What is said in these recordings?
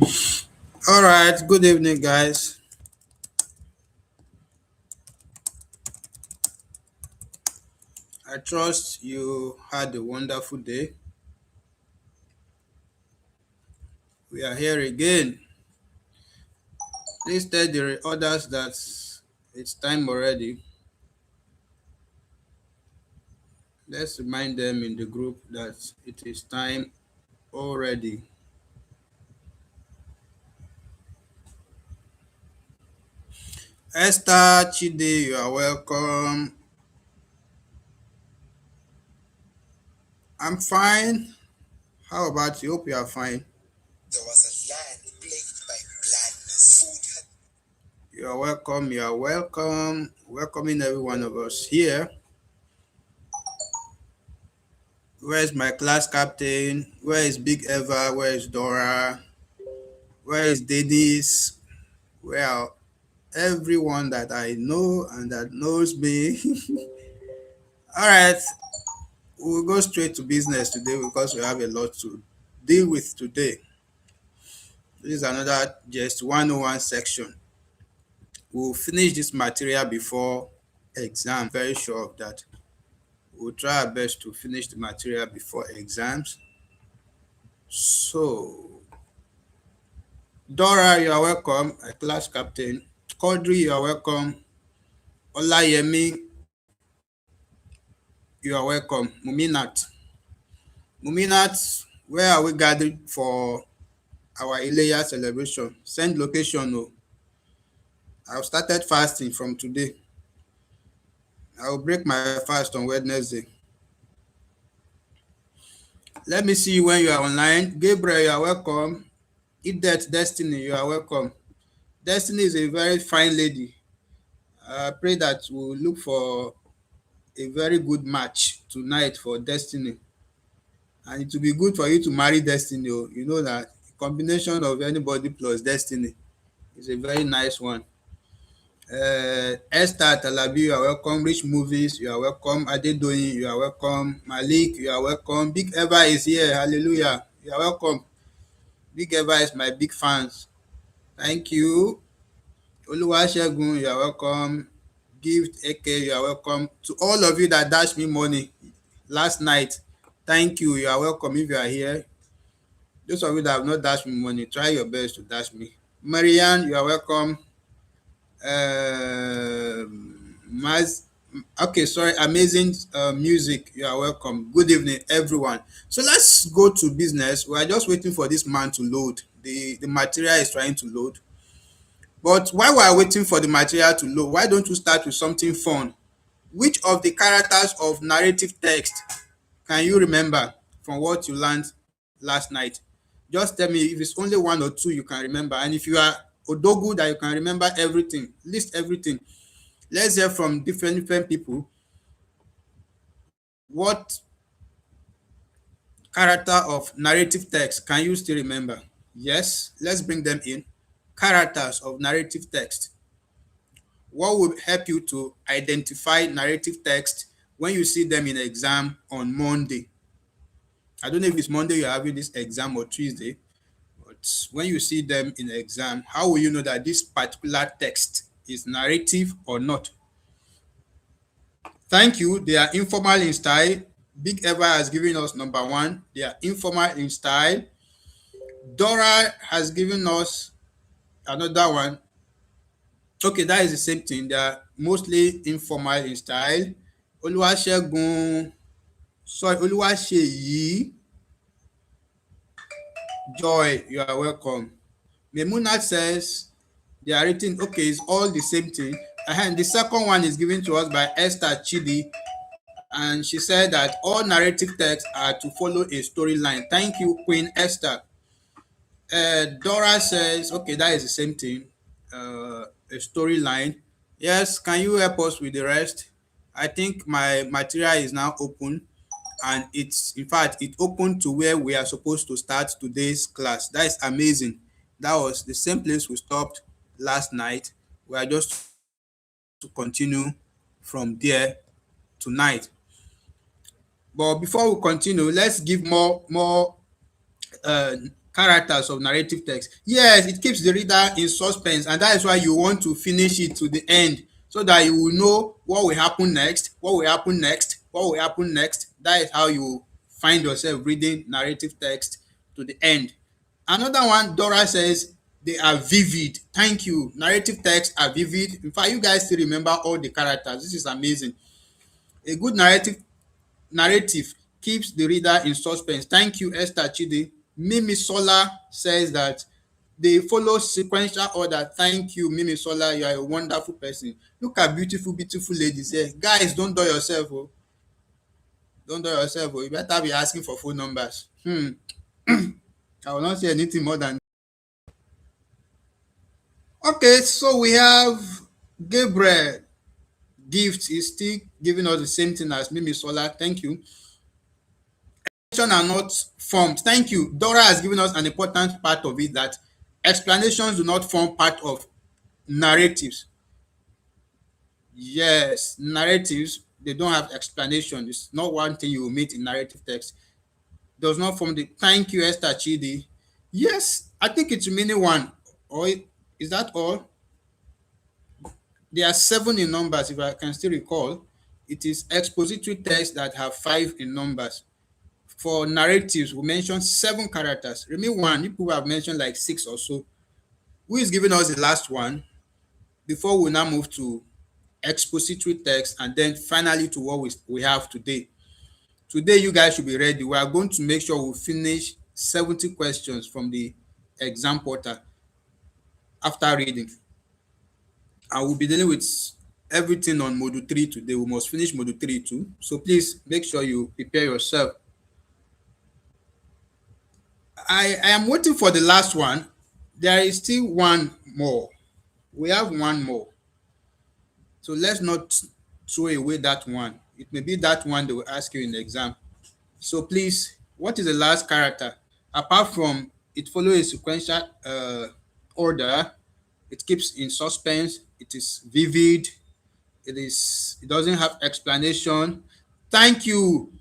All right, good evening, guys. I trust you had a wonderful day. We are here again. Please tell the others that it's time already. Let's remind them in the group that it is time already. Esther Chide, you are welcome. I'm fine. How about you? Hope you are fine. There was a land plagued by blindness. You are welcome. You are welcome. Welcoming every one of us here. Where is my class captain? Where is Big Eva? Where is Dora? Where is Dennis? Where are everyone that I know and that knows me? All right, we'll go straight to business today because we have a lot to deal with today. This is another GST101 section. We'll finish this material before exam. Very sure of that. We'll try our best to finish the material before exams. So, Dora, you are welcome, a class captain. Quadri, you are welcome. Olayemi, you are welcome. Muminat. Muminat, where are we gathered for our Ileya celebration? Send location. Oh. I've started fasting from today. I will break my fast on Wednesday. Let me see you when you are online. Gabriel, you are welcome. Idet Destiny, you are welcome. Destiny is a very fine lady. I pray that we'll look for a very good match tonight for Destiny. And it will be good for you to marry Destiny. Oh. You know that combination of anybody plus Destiny is a very nice one. Esther Talabi, you are welcome. Rich Movies, you are welcome. Adedoyin, you are welcome. Malik, you are welcome. Big Eva is here. Hallelujah. You are welcome. Big Eva is my big fans. Thank you. Oluwasegun, you are welcome. Gift Eke, you are welcome. To all of you that dashed me money last night, thank you. You are welcome if you are here. Those of you that have not dashed me money, try your best to dash me. Marianne, you are welcome. Maz, okay, sorry, amazing music. You are welcome. Good evening, everyone. So let's go to business. We are just waiting for this man to load. The material is trying to load. But while we are waiting for the material to load, why don't you start with something fun? Which of the characters of narrative text can you remember from what you learned last night? Just tell me if it's only one or two you can remember. And if you are Odogu that you can remember everything, list everything. Let's hear from different people. What character of narrative text can you still remember? Yes, let's bring them in. Characters of narrative text. What will help you to identify narrative text when you see them in exam on Monday? I don't know if it's Monday you're having this exam or Tuesday, but when you see them in exam, how will you know that this particular text is narrative or not? Thank you. They are informal in style. Big Eva has given us number one. They are informal in style. Dora has given us another one. Okay, that is the same thing. They are mostly informal in style. Oluwasegun, sorry, Oluwaseyi, Joy, you are welcome. Memunat says they are written, okay, it's all the same thing. And the second one is given to us by Esther Chidi, and she said that all narrative texts are to follow a storyline. Thank you, Queen Esther. Dora says, okay, that is the same thing, a storyline. Yes, can you help us with the rest? I think my material is now open, and it's, in fact, it opened to where we are supposed to start today's class. That is amazing. That was the same place we stopped last night. We are just to continue from there tonight. But before we continue, let's give more characters of narrative text. Yes, it keeps the reader in suspense, and that is why you want to finish it to the end so that you will know what will happen next, what will happen next, what will happen next. That is how you find yourself reading narrative text to the end. Another one, Dora says they are vivid. Thank you. Narrative texts are vivid. In fact, you guys still remember all the characters. This is amazing. A good narrative keeps the reader in suspense. Thank you, Esther Chidi. Mimi Sola says that they follow sequential order. Thank you, Mimi Sola. You are a wonderful person. Look at beautiful, beautiful ladies here. Guys, don't do yourself. Oh. Don't do yourself. Oh. You better be asking for phone numbers. I will not say anything more than. Okay, so we have Gabriel. Gift is still giving us the same thing as Mimi Sola. Thank you. Are not formed. Thank you. Dora has given us an important part of it, that explanations do not form part of narratives. Yes, narratives, they don't have explanation. It's not one thing you will meet in narrative text. Does not form the. Thank you, Esther Chidi. Yes, I think it's remaining one. Or is that all? There are 7 in numbers, if I can still recall. It is expository texts that have 5 in numbers. For narratives, we mentioned 7 characters. Remain one. People have mentioned like 6 or so. Who is giving us the last one before we now move to expository text and then finally to what we have today? Today, you guys should be ready. We are going to make sure we finish 70 questions from the exam portal after reading. I will be dealing with everything on module 3 today. We must finish module 3 too. So please make sure you prepare yourself. I am waiting for the last one. There is still one more. We have one more. So let's not throw away that one. It may be that one they will ask you in the exam. So please, what is the last character? Apart from it follows a sequential order, it keeps in suspense, it is vivid, it doesn't have explanation. Thank you.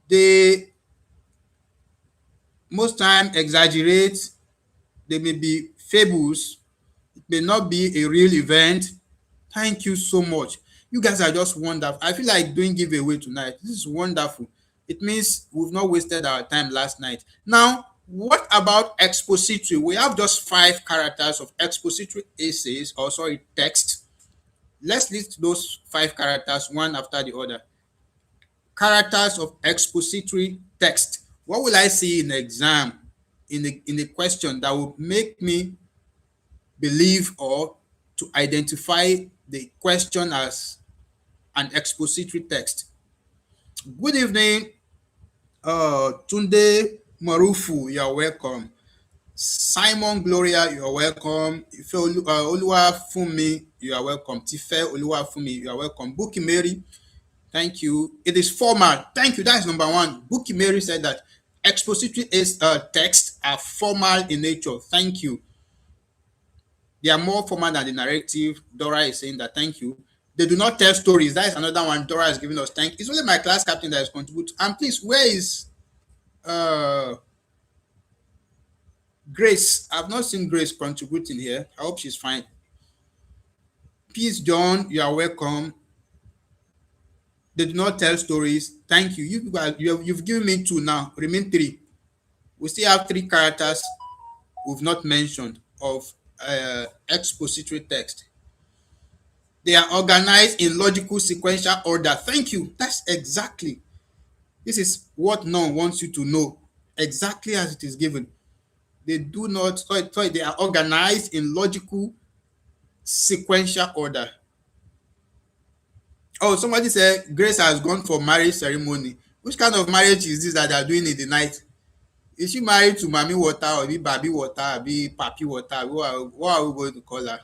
They most time exaggerate. They may be fables. It may not be a real event. Thank you so much. You guys are just wonderful. I feel like doing giveaway tonight. This is wonderful. It means we've not wasted our time last night. Now, what about expository? We have just 5 characters of expository essays, or sorry, text. Let's list those 5 characters one after the other. Characters of expository text. What will I see in the exam, in the question that will make me believe or to identify the question as an expository text? Good evening, Tunde Marufu, you are welcome. Simon Gloria, you are welcome. Ife Oluwafumi, you are welcome. Tife Oluwafumi, you are welcome. Buki Mary, thank you. It is formal. Thank you. That is number 1. Buki Mary said that expository texts are formal in nature. Thank you. They are more formal than the narrative. Dora is saying that. Thank you. They do not tell stories. That is another one Dora is giving us. Thank you. It's only my class captain that is contributing. And please, where is Grace? I've not seen Grace contributing here. I hope she's fine. Peace John, you are welcome. They do not tell stories. Thank you. You've given me 2 now. Remain 3. We still have 3 characters we've not mentioned of expository text. They are organized in logical sequential order. Thank you. That's exactly. This is what none wants you to know. Exactly as it is given. They do not, sorry, they are organized in logical sequential order. Oh, somebody said Grace has gone for marriage ceremony. Which kind of marriage is this that they are doing in the night? Is she married to Mami Water or Baby Water or Papi Water? What are we going to call her?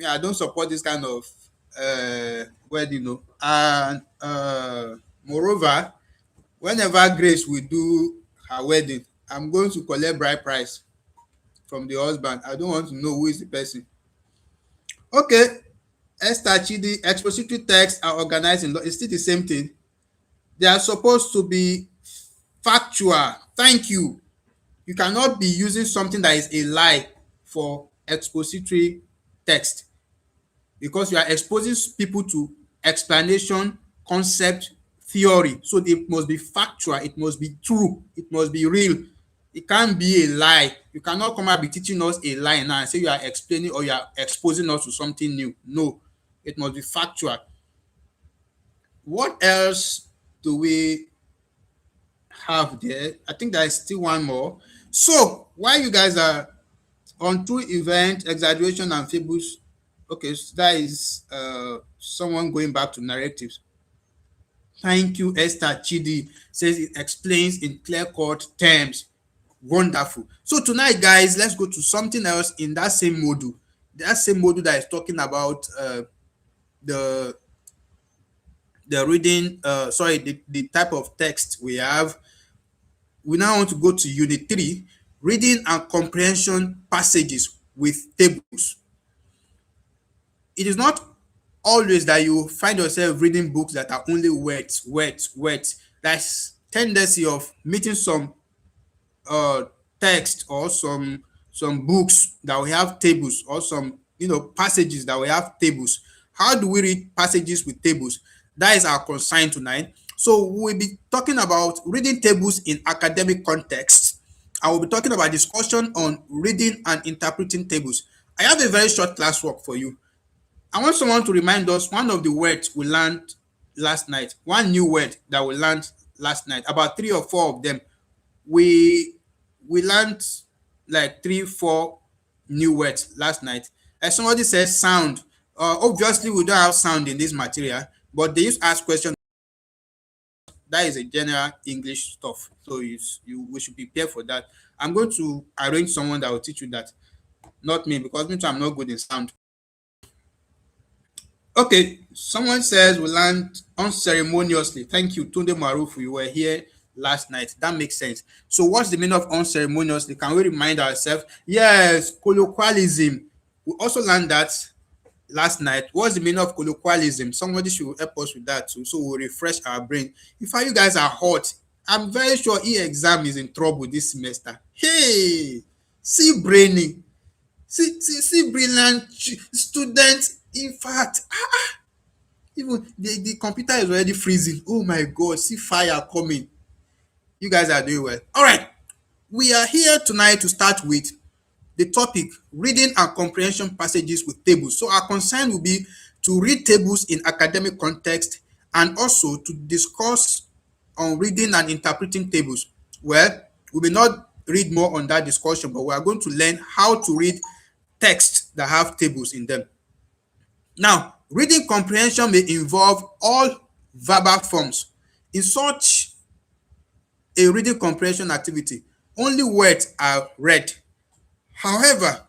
I don't support this kind of wedding. And moreover, whenever Grace will do her wedding, I'm going to collect bride price from the husband. I don't want to know who is the person. Okay, Esther Chidi, expository texts are organized in it's still the same thing. They are supposed to be factual. Thank you. You cannot be using something that is a lie for expository text, because you are exposing people to explanation, concept, theory. So it must be factual, it must be true, it must be real. It can't be a lie. You cannot come and be teaching us a lie now and say you are explaining or you are exposing us to something new. No, it must be factual. What else do we have there? I think there is still one more. So while you guys are on true event, exaggeration, and fables, okay, so that is someone going back to narratives. Thank you, Esther Chidi. Says it explains in clear-cut terms. Wonderful. So tonight, guys, let's go to something else in that same module. That same module that is talking about the reading, the type of text we have. We now want to go to Unit 3, reading and comprehension passages with tables. It is not always that you find yourself reading books that are only words, words, words. That's tendency of meeting some uh text or some books that we have tables, or some passages that we have tables. How do we read passages with tables? That is our concern tonight. So we'll be talking about reading tables in academic context. I will be talking about discussion on reading and interpreting tables. I have a very short classwork for you. I want someone to remind us one of the words we learned last night, one new word that we learned last night, about 3 or 4 of them. We learned like 3, 4 new words last night. As somebody says sound. Obviously, we don't have sound in this material, but they used to ask questions. That is a general English stuff. So we should prepare for that. I'm going to arrange someone that will teach you that, not me, because me too, I'm not good in sound. Okay, someone says we learned unceremoniously. Thank you, Tunde Maruf. You were here last night. That makes sense. So, what's the meaning of unceremoniously? Can we remind ourselves? Yes, colloquialism. We also learned that last night. What's the meaning of colloquialism? Somebody should help us with that too, so we'll refresh our brain. In fact, you guys are hot. I'm very sure exam is in trouble this semester. Hey, see brainy. See brilliant students. In fact, even the computer is already freezing. Oh my god, see fire coming. You guys are doing well. All right, we are here tonight to start with the topic reading and comprehension passages with tables. So our concern will be to read tables in academic context, and also to discuss on reading and interpreting tables. Well, we may not read more on that discussion, but we are going to learn how to read texts that have tables in them. Now, reading comprehension may involve all verbal forms. In such a reading comprehension activity, only words are read. However,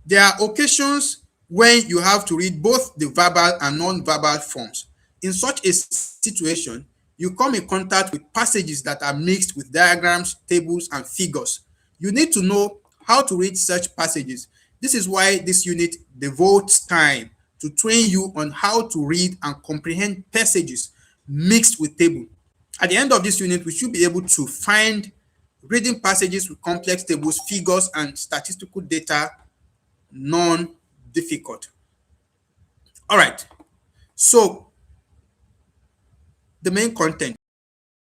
there are occasions when you have to read both the verbal and non-verbal forms. In such a situation, you come in contact with passages that are mixed with diagrams, tables, and figures. You need to know how to read such passages. This is why this unit devotes time to train you on how to read and comprehend passages mixed with table. At the end of this unit, we should be able to find reading passages with complex tables, figures, and statistical data non-difficult. All right. So the main content,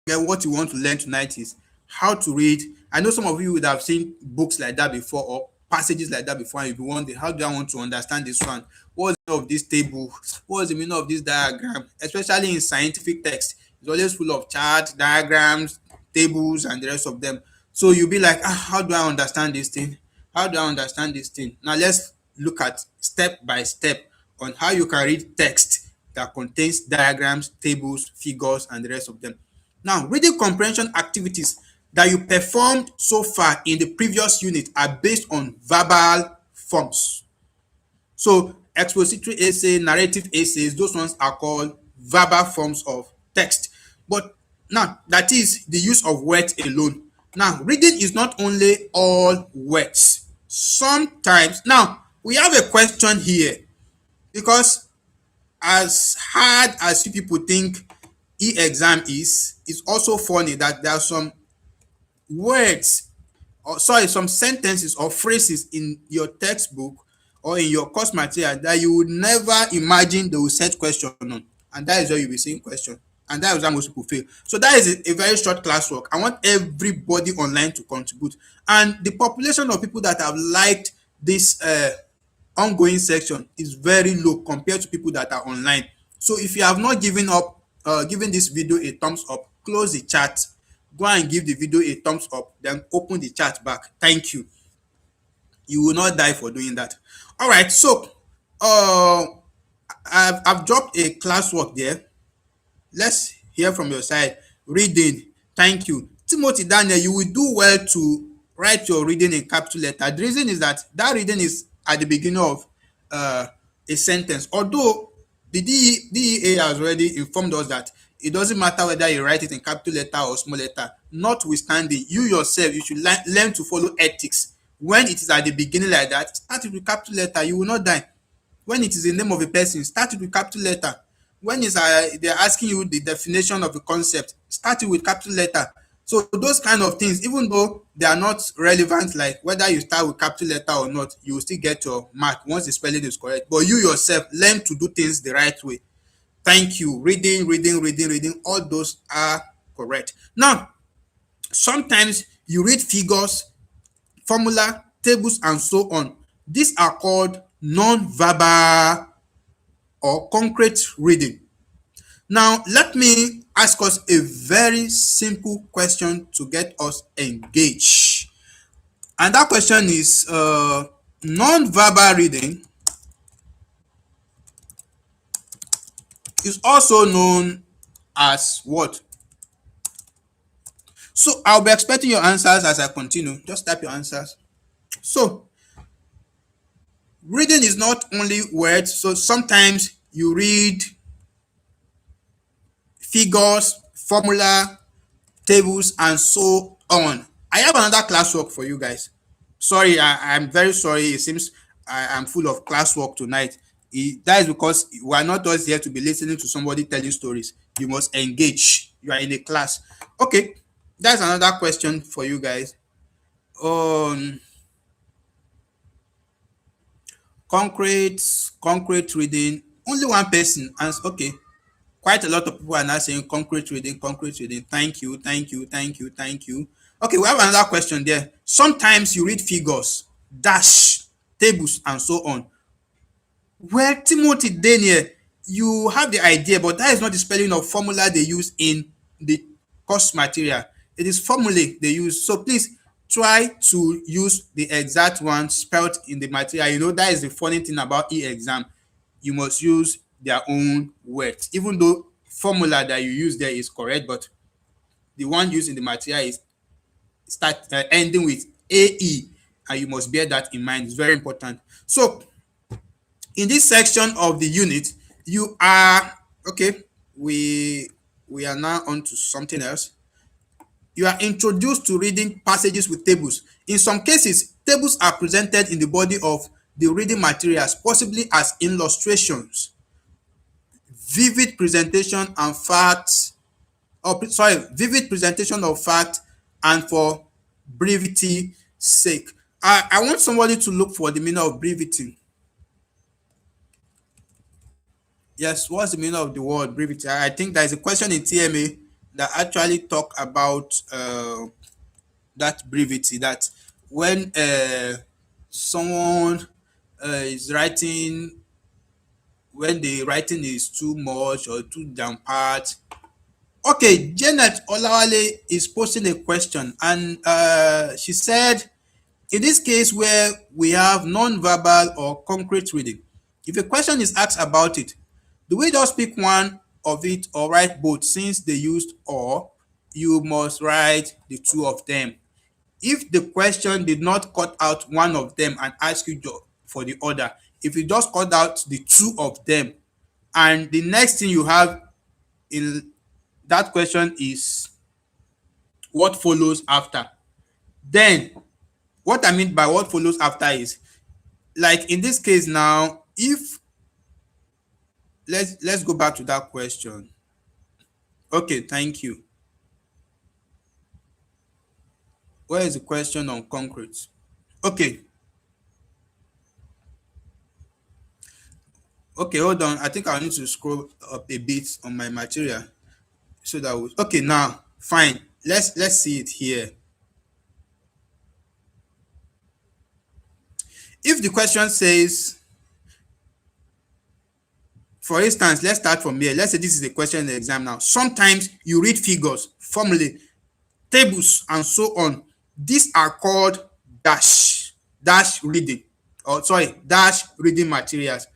what you want to learn tonight is how to read. I know some of you would have seen books like that before, or passages like that before, and you'll be wondering, how do I want to understand this one? What's the meaning of this table? What's the meaning of this diagram? Especially in scientific text, it's always full of charts, diagrams, tables, and the rest of them. So you'll be like, how do I understand this thing? How do I understand this thing? Now let's look at step by step on how you can read text that contains diagrams, tables, figures, and the rest of them. Now, reading comprehension activities that you performed so far in the previous unit are based on verbal forms. So, expository essay, narrative essays, those ones are called verbal forms of text. But now, that is the use of words alone. Now, reading is not only all words. Sometimes, now, we have a question here, because as hard as you people think e-exam is, it's also funny that there are some words or sorry, some sentences or phrases in your textbook or in your course material that you would never imagine they will set question on, and that is where you'll be seeing question, and that is how most people fail. So that is a very short classwork. I want everybody online to contribute, and the population of people that have liked this ongoing section is very low compared to people that are online. So if you have not given up, given this video a thumbs up, close the chat, go and give the video a thumbs up, then open the chat back. Thank you. You will not die for doing that. All right, so uh I've dropped a classwork there. Let's hear from your side. Reading. Thank you. Timothy Daniel, you will do well to write your reading in capital letter. The reason is that that reading is at the beginning of uh, a sentence. Although the DEA has already informed us that it doesn't matter whether you write it in capital letter or small letter. Notwithstanding, you yourself, you should learn to follow ethics. When it is at the beginning like that, start it with capital letter. You will not die. When it is the name of a person, start it with capital letter. When it's they're asking you the definition of a concept, start it with capital letter. So those kind of things, even though they are not relevant, like whether you start with capital letter or not, you will still get your mark once the spelling is correct. But you yourself learn to do things the right way. Thank you. Reading, reading, reading, reading. All those are correct. Now, sometimes you read figures, formula, tables, and so on. These are called non-verbal or concrete reading. Now, let me ask us a very simple question to get us engaged. And that question is non-verbal reading is also known as what? So I'll be expecting your answers as I continue. Just type your answers. So reading is not only words. So sometimes you read figures, formula, tables, and so on. I have another classwork for you guys. Sorry, I'm very sorry. It seems I'm full of classwork tonight. That is because we are not just here to be listening to somebody tell you stories. You must engage. You are in a class. Okay, that's another question for you guys. Um, concrete reading. Only one person answer. Okay, quite a lot of people are now saying concrete reading, concrete reading. Thank you, thank you, thank you, thank you. Okay, we have another question there. Sometimes you read figures, dash, tables, and so on. Well, Timothy Daniel, you have the idea, but that is not the spelling of formula they use in the course material. It is formulae they use. So please try to use the exact one spelled in the material. You know, that is the funny thing about e-exam. You must use their own words. Even though formula that you use there is correct, but the one used in the material is ending with AE, and you must bear that in mind. It's very important. So in this section of the unit, you are okay. We are now on to something else. You are introduced to reading passages with tables. In some cases, tables are presented in the body of the reading materials, possibly as illustrations, vivid presentation and facts, vivid presentation of fact, and for brevity sake. I want somebody to look for the meaning of brevity. Yes, what's the meaning of the word brevity? I think there is a question in TMA that actually talk about that brevity. That when someone is writing, when the writing is too much or too down pat. Okay, Janet Olawale is posting a question, and she said, in this case where we have non-verbal or concrete reading, if a question is asked about it, do we just pick one of it or write both? Since they used or, you must write the two of them. If the question did not cut out one of them and ask you for the other, if you just cut out the two of them, and the next thing you have in that question is what follows after, then what I mean by what follows after is, like in this case now, if let's go back to that question. Okay, thank you. Where is the question on concrete? Okay, okay, hold on. I think I need to scroll up a bit on my material so that we, okay, now fine. Let's see it here. If the question says, for instance, let's start from here. Let's say this is a question in the exam now. Sometimes you read figures, formulae, tables, and so on. These are called dash reading, or sorry, dash reading materials.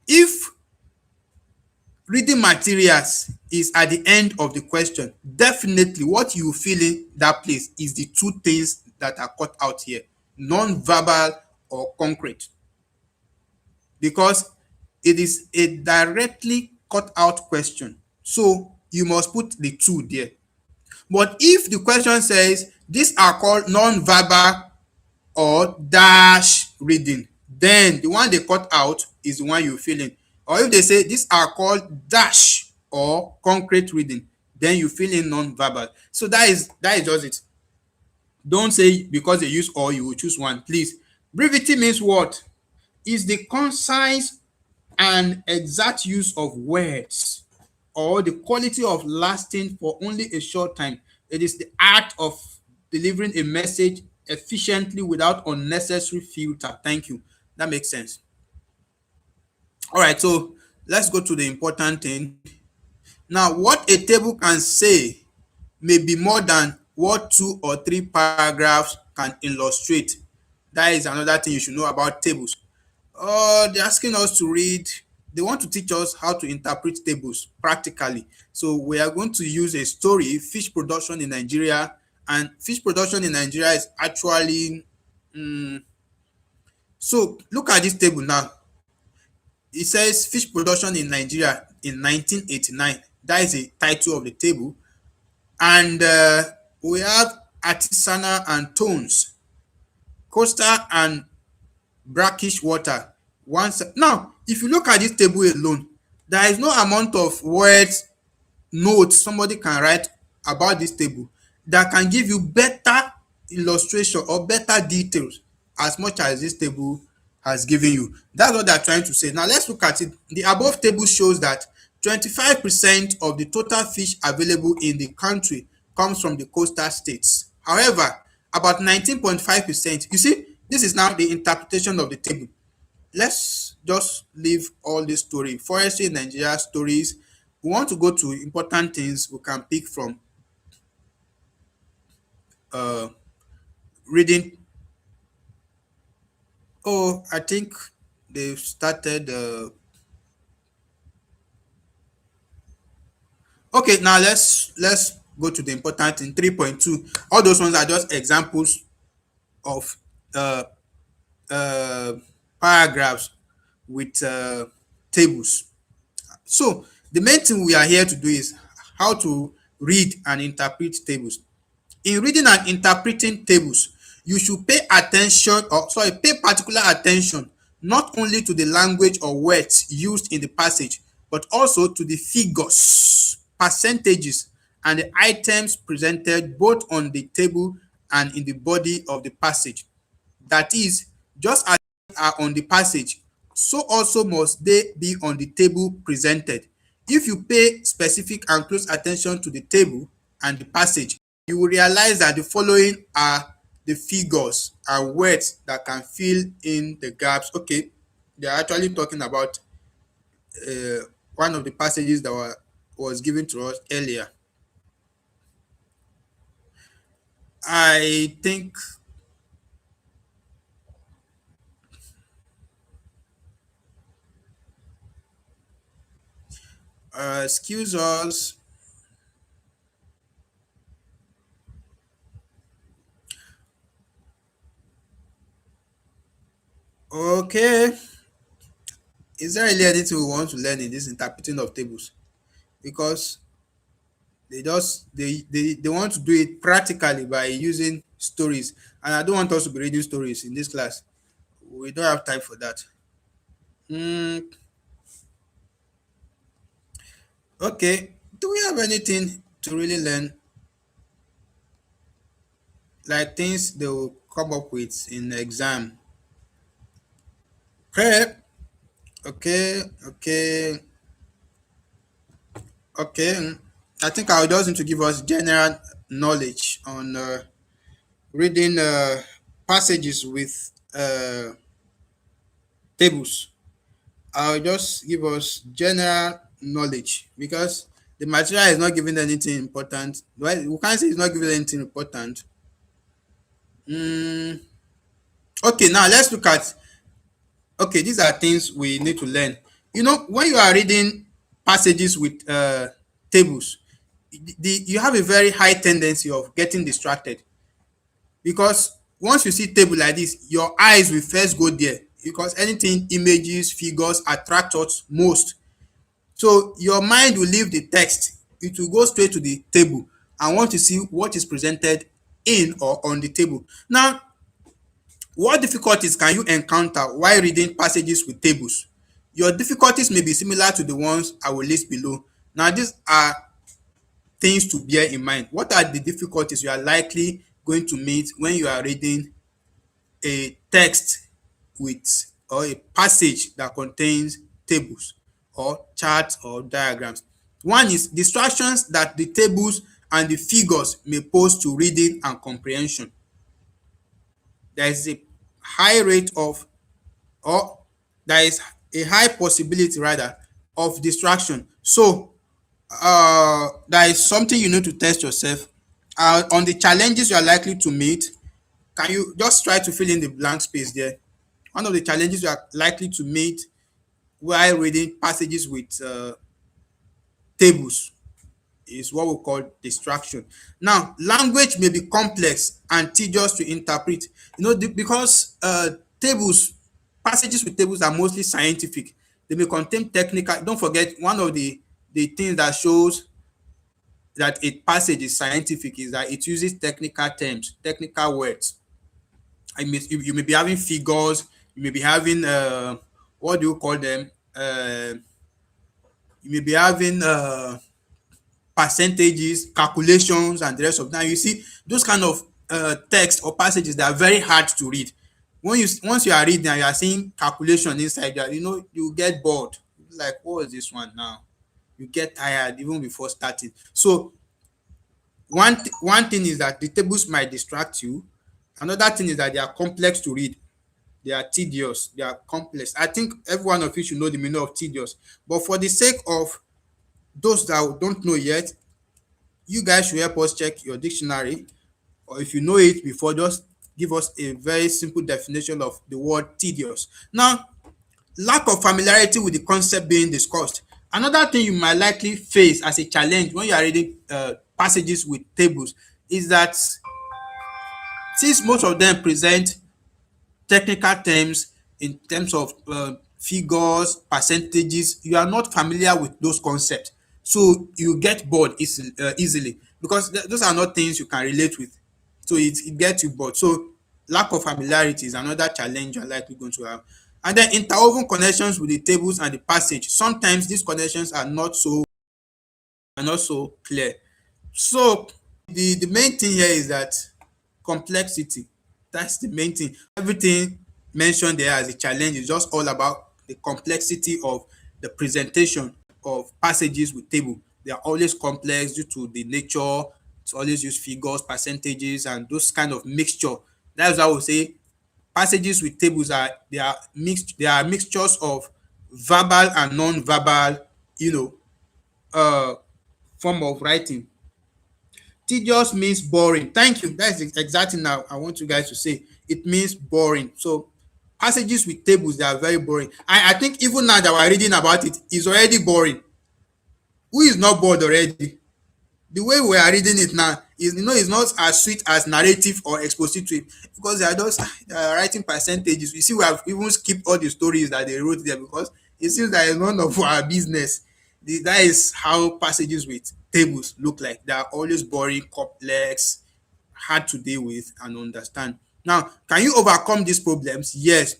If reading materials is at the end of the question, definitely what you feel in that place is the two things that are cut out here, non-verbal or concrete, because it is a directly cut out question. So you must put the two there. But if the question says these are called non-verbal or dash reading, then the one they cut out is the one you fill in. Or if they say these are called dash or concrete reading, then you fill in non-verbal. So that is just it. Don't say because they use or you will choose one. Please. Brevity means what? Is the concise and exact use of words, or the quality of lasting for only a short time. It is the art of delivering a message efficiently without unnecessary filter. Thank you. That makes sense. All right, so let's go to the important thing. Now, what a table can say may be more than what two or three paragraphs can illustrate. That is another thing you should know about tables. They're asking us to read. They want to teach us how to interpret tables practically. So we are going to use a story, fish production in Nigeria. And fish production in Nigeria is actually, so look at this table now. It says fish production in Nigeria in 1989. That is the title of the table. And we have artisanal and tones, coastal and brackish water. Now, if you look at this table alone, there is no amount of words, notes somebody can write about this table that can give you better illustration or better details as much as this table has given you. That's what they're trying to say. Now let's look at it. The above table shows that 25% of the total fish available in the country comes from the coastal states. However, about 19.5%, you see, this is now the interpretation of the table. Let's just leave all this story, forestry in Nigeria stories. We want to go to important things we can pick from uh reading. Oh, I think they've started. Okay, now let's go to the important thing. 3.2. All those ones are just examples of uh, uh, paragraphs with tables. So the main thing we are here to do is how to read and interpret tables. In reading and interpreting tables, you should pay attention, or sorry, pay particular attention not only to the language or words used in the passage, but also to the figures, percentages, and the items presented both on the table and in the body of the passage. That is, just as they are on the passage, so also must they be on the table presented. If you pay specific and close attention to the table and the passage, you will realize that the following are the figures and words that can fill in the gaps. Okay, they are actually talking about uh, one of the passages that was given to us earlier. I think, excuse us. Okay, is there really anything we want to learn in this interpreting of tables? Because they want to do it practically by using stories, and I don't want us to be reading stories in this class. We don't have time for that. mm, okay, do we have anything to really learn? like things they will come up with in the exam. Okay, okay, okay, okay. I think I will just need to give us general knowledge on reading passages with tables. I'll just give us general knowledge because the material is not giving anything important. Well, we can't say it's not giving anything important. Mm, okay, now let's look at, okay, these are things we need to learn. You know, when you are reading passages with tables, you have a very high tendency of getting distracted because once you see table like this, your eyes will first go there because anything images, figures attract us most. So your mind will leave the text, it will go straight to the table and want to see what is presented in or on the table. Now, what difficulties can you encounter while reading passages with tables? Your difficulties may be similar to the ones I will list below. Now, these are things to bear in mind. What are the difficulties you are likely going to meet when you are reading a text with or a passage that contains tables or charts or diagrams? One is distractions that the tables and the figures may pose to reading and comprehension. There is a high rate of, or there is a high possibility rather, of distraction. So there is something you need to test yourself on the challenges you are likely to meet. Can you just try to fill in the blank space there? One of the challenges you are likely to meet while reading passages with tables is what we call distraction. Now, language may be complex and tedious to interpret. You know, because tables, passages with tables are mostly scientific. They may contain technical. Don't forget, one of the things that shows that a passage is scientific is that it uses technical terms, technical words. You may be having figures, you may be having what do you call them? You may be having percentages, calculations, and the rest of that. You see, those kind of text or passages that are very hard to read. Once you are reading and you are seeing calculation inside there, you know, you get bored. Like, what is this one now? You get tired even before starting. So one thing is that the tables might distract you. Another thing is that they are complex to read. They are tedious. They are complex. I think every one of you should know the meaning of tedious. But for the sake of those that don't know yet, you guys should help us check your dictionary, or if you know it before, just give us a very simple definition of the word tedious. Now, lack of familiarity with the concept being discussed. Another thing you might likely face as a challenge when you are reading passages with tables is that since most of them present technical terms in terms of figures, percentages, you are not familiar with those concepts. So you get bored easily because those are not things you can relate with. So it gets you bored. So lack of familiarity is another challenge you're likely going to have. And then interwoven connections with the tables and the passage. Sometimes these connections are not so clear. So the main thing here is that complexity. That's the main thing. Everything mentioned there as a challenge is just all about the complexity of the presentation of passages with table. They are always complex due to the nature. It's always use figures, percentages, and those kind of mixture. That's why I would say passages with tables are mixed. They are mixtures of verbal and non-verbal, you know, form of writing. Tedious means boring. Thank you. That's exactly now I want you guys to say. It means boring. So passages with tables, they are very boring. I think even now that we're reading about it, it's already boring. Who is not bored already? The way we are reading it now is, it's not as sweet as narrative or expository because they are writing percentages. You see, we have even skipped all the stories that they wrote there because it seems that it's none of our business. That is how passages with tables look like. They are always boring, complex, hard to deal with and understand. Now, can you overcome these problems? Yes.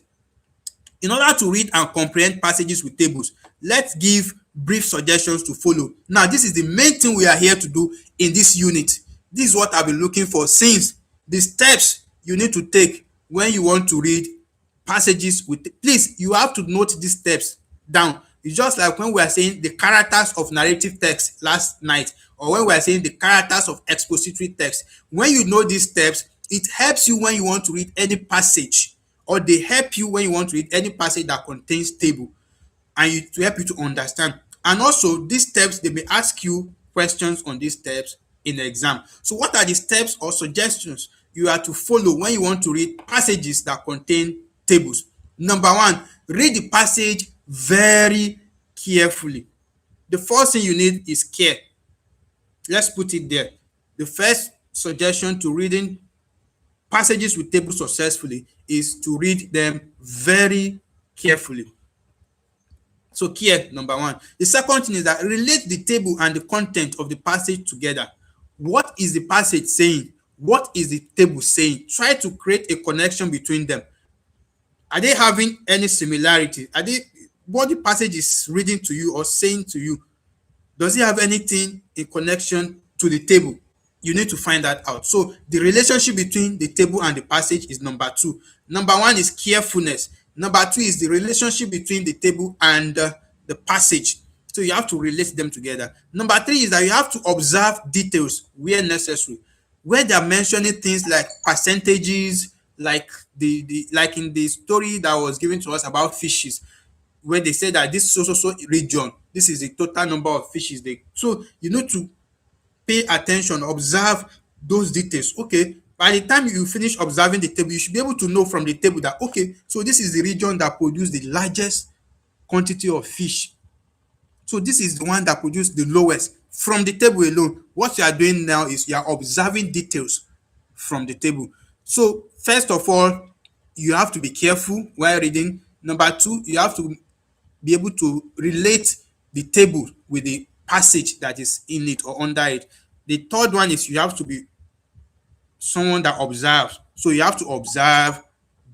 In order to read and comprehend passages with tables, let's give brief suggestions to follow. Now, this is the main thing we are here to do in this unit. This is what I've been looking for since. The steps you need to take when you want to read passages with, please, you have to note these steps down. It's just like when we are saying the characters of narrative text last night, or when we are saying the characters of expository text. When you know these steps, it helps you when you want to read any passage, or they help you when you want to read any passage that contains table, and to help you to understand. And also, these steps, they may ask you questions on these steps in the exam. So what are the steps or suggestions you are to follow when you want to read passages that contain tables? Number one, read the passage very carefully. The first thing you need is care. Let's put it there. The first suggestion to reading passages with tables successfully is to read them very carefully. So care, number one. The second thing is that relate the table and the content of the passage together. What is the passage saying? What is the table saying? Try to create a connection between them. Are they having any similarity? Are they, what the passage is reading to you or saying to you, does it have anything in connection to the table? You need to find that out. So the relationship between the table and the passage is number two. Number one is carefulness. Number two is the relationship between the table and the passage. So you have to relate them together. Number three is that you have to observe details where necessary. Where they are mentioning things like percentages, like like in the story that was given to us about fishes, where they say that this so region, this is the total number of fishes. So you need to pay attention, observe those details. Okay, by the time you finish observing the table, you should be able to know from the table that, okay, so this is the region that produced the largest quantity of fish. So this is the one that produced the lowest. From the table alone, what you are doing now is you are observing details from the table. So first of all, you have to be careful while reading. Number two, you have to be able to relate the table with the passage that is in it or under it. The third one is you have to be someone that observes. So you have to observe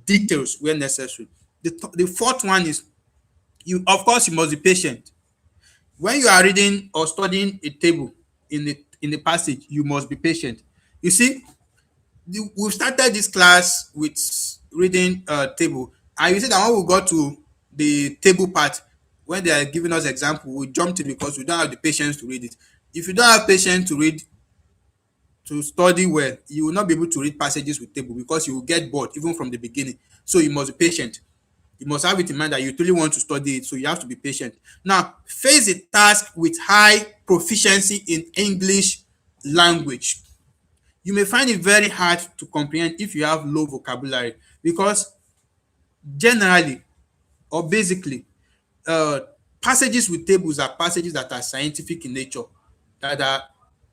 details where necessary. The fourth one is, you, of course, you must be patient. When you are reading or studying a table in the passage, you must be patient. You see, we started this class with reading table, and you see that when we got to the table part, when they are giving us example, we jumped it because we don't have the patience to read it. If you don't have patience to read, to study well, you will not be able to read passages with table, because you will get bored even from the beginning. So you must be patient. You must have it in mind that you truly want to study it, so you have to be patient. Now, face the task with high proficiency in English language. You may find it very hard to comprehend if you have low vocabulary, because generally or basically, uh, passages with tables are passages that are scientific in nature, that are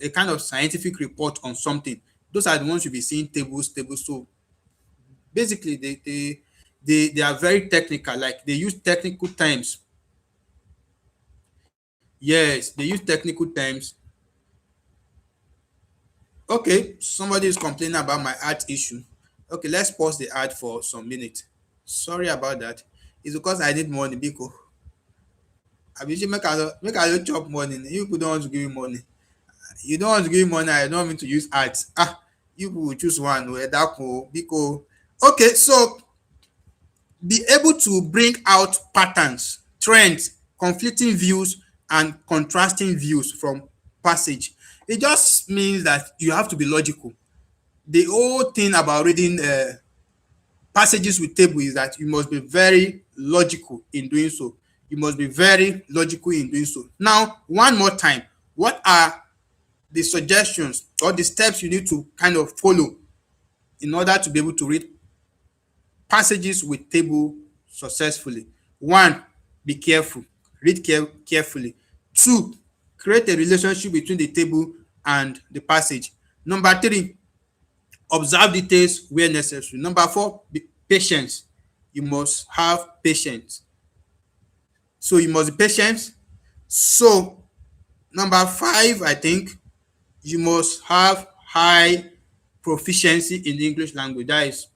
a kind of scientific report on something. Those are the ones you'll be seeing tables. So basically, they are very technical, like they use technical terms. Yes, they use technical terms. Okay, somebody is complaining about my art issue. Okay, let's pause the ad for some minutes. Sorry about that. It's because I need money, because I be make I no chop money. You people don't want to give me money. You don't want to give me money, I don't want me to use ads. You people will choose one where that because okay, so be able to bring out patterns, trends, conflicting views, and contrasting views from passage. It just means that you have to be logical. The whole thing about reading passages with table is that you must be very logical in doing so. You must be very logical in doing so. Now, one more time, what are the suggestions or the steps you need to kind of follow in order to be able to read passages with table successfully? One, be careful. Read carefully. Two, create a relationship between the table and the passage. Number three, observe details where necessary. Number four, be patient. You must have patience. So you must be patient. So number five, I think you must have high proficiency in the English language. That is,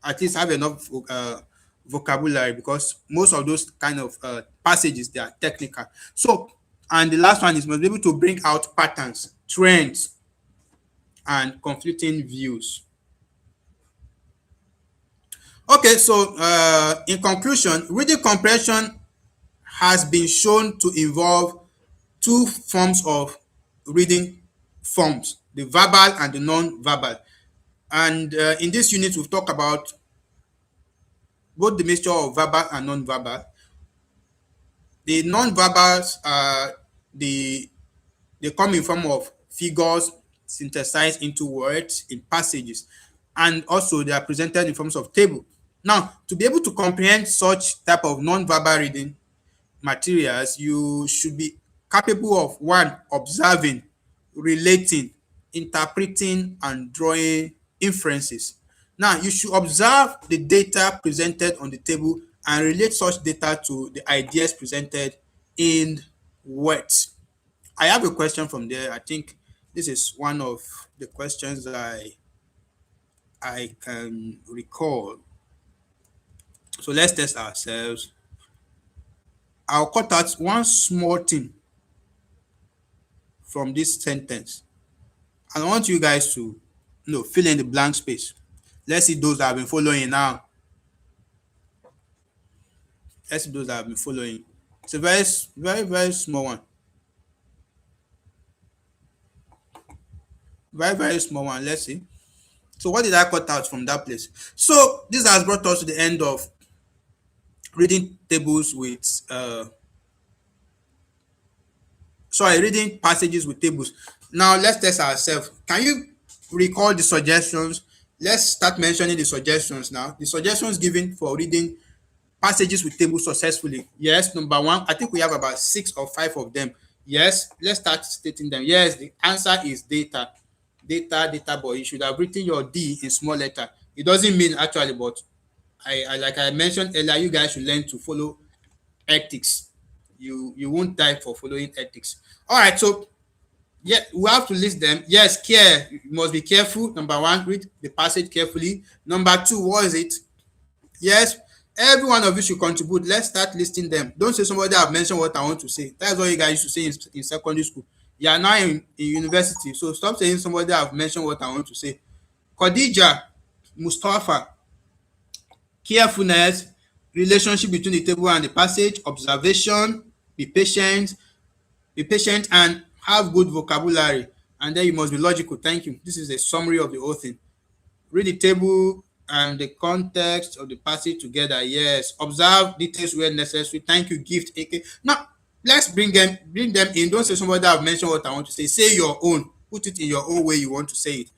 at least have enough vocabulary, because most of those kind of passages, they are technical. So, and the last one is, must be able to bring out patterns, trends, and conflicting views. Okay, so in conclusion, reading comprehension has been shown to involve two forms of reading forms, the verbal and the non-verbal. And in this unit, we've talked about both the mixture of verbal and non-verbal. The non-verbals are they come in form of figures synthesized into words in passages, and also they are presented in forms of table. Now, to be able to comprehend such type of non-verbal reading materials, you should be capable of one, observing, relating, interpreting, and drawing inferences. Now, you should observe the data presented on the table and relate such data to the ideas presented in words. I have a question from there. I think this is one of the questions I can recall. So let's test ourselves. I'll cut out one small thing from this sentence. And I want you guys to fill in the blank space. Let's see those that have been following now. Let's see those that have been following. It's a very, very, very small one. Very, very small one. Let's see. So what did I cut out from that place? So this has brought us to the end of reading tables with reading passages with tables. Now let's test ourselves. Can you recall the suggestions? Let's start mentioning the suggestions now. The suggestions given for reading passages with tables successfully. Yes, number one, I think we have about 6 or 5 of them. Yes, let's start stating them. Yes, the answer is data. Data, but you should have written your D in small letter. It doesn't mean actually, but I like I mentioned earlier, you guys should learn to follow ethics. You won't die for following ethics. All right, so yeah, we have to list them. Yes, care. You must be careful. Number one, read the passage carefully. Number two, what is it? Yes, every one of you should contribute. Let's start listing them. Don't say somebody have mentioned what I want to say. That's what you guys used to say in secondary school. You are now in university, so stop saying somebody have mentioned what I want to say. Khadija, Mustafa, carefulness, relationship between the table and the passage, observation, be patient, and have good vocabulary. And then you must be logical. Thank you. This is a summary of the whole thing. Read the table and the context of the passage together. Yes. Observe details where necessary. Thank you, gift. AK. Now, let's bring them in. Don't say somebody that have mentioned what I want to say. Say your own. Put it in your own way you want to say it.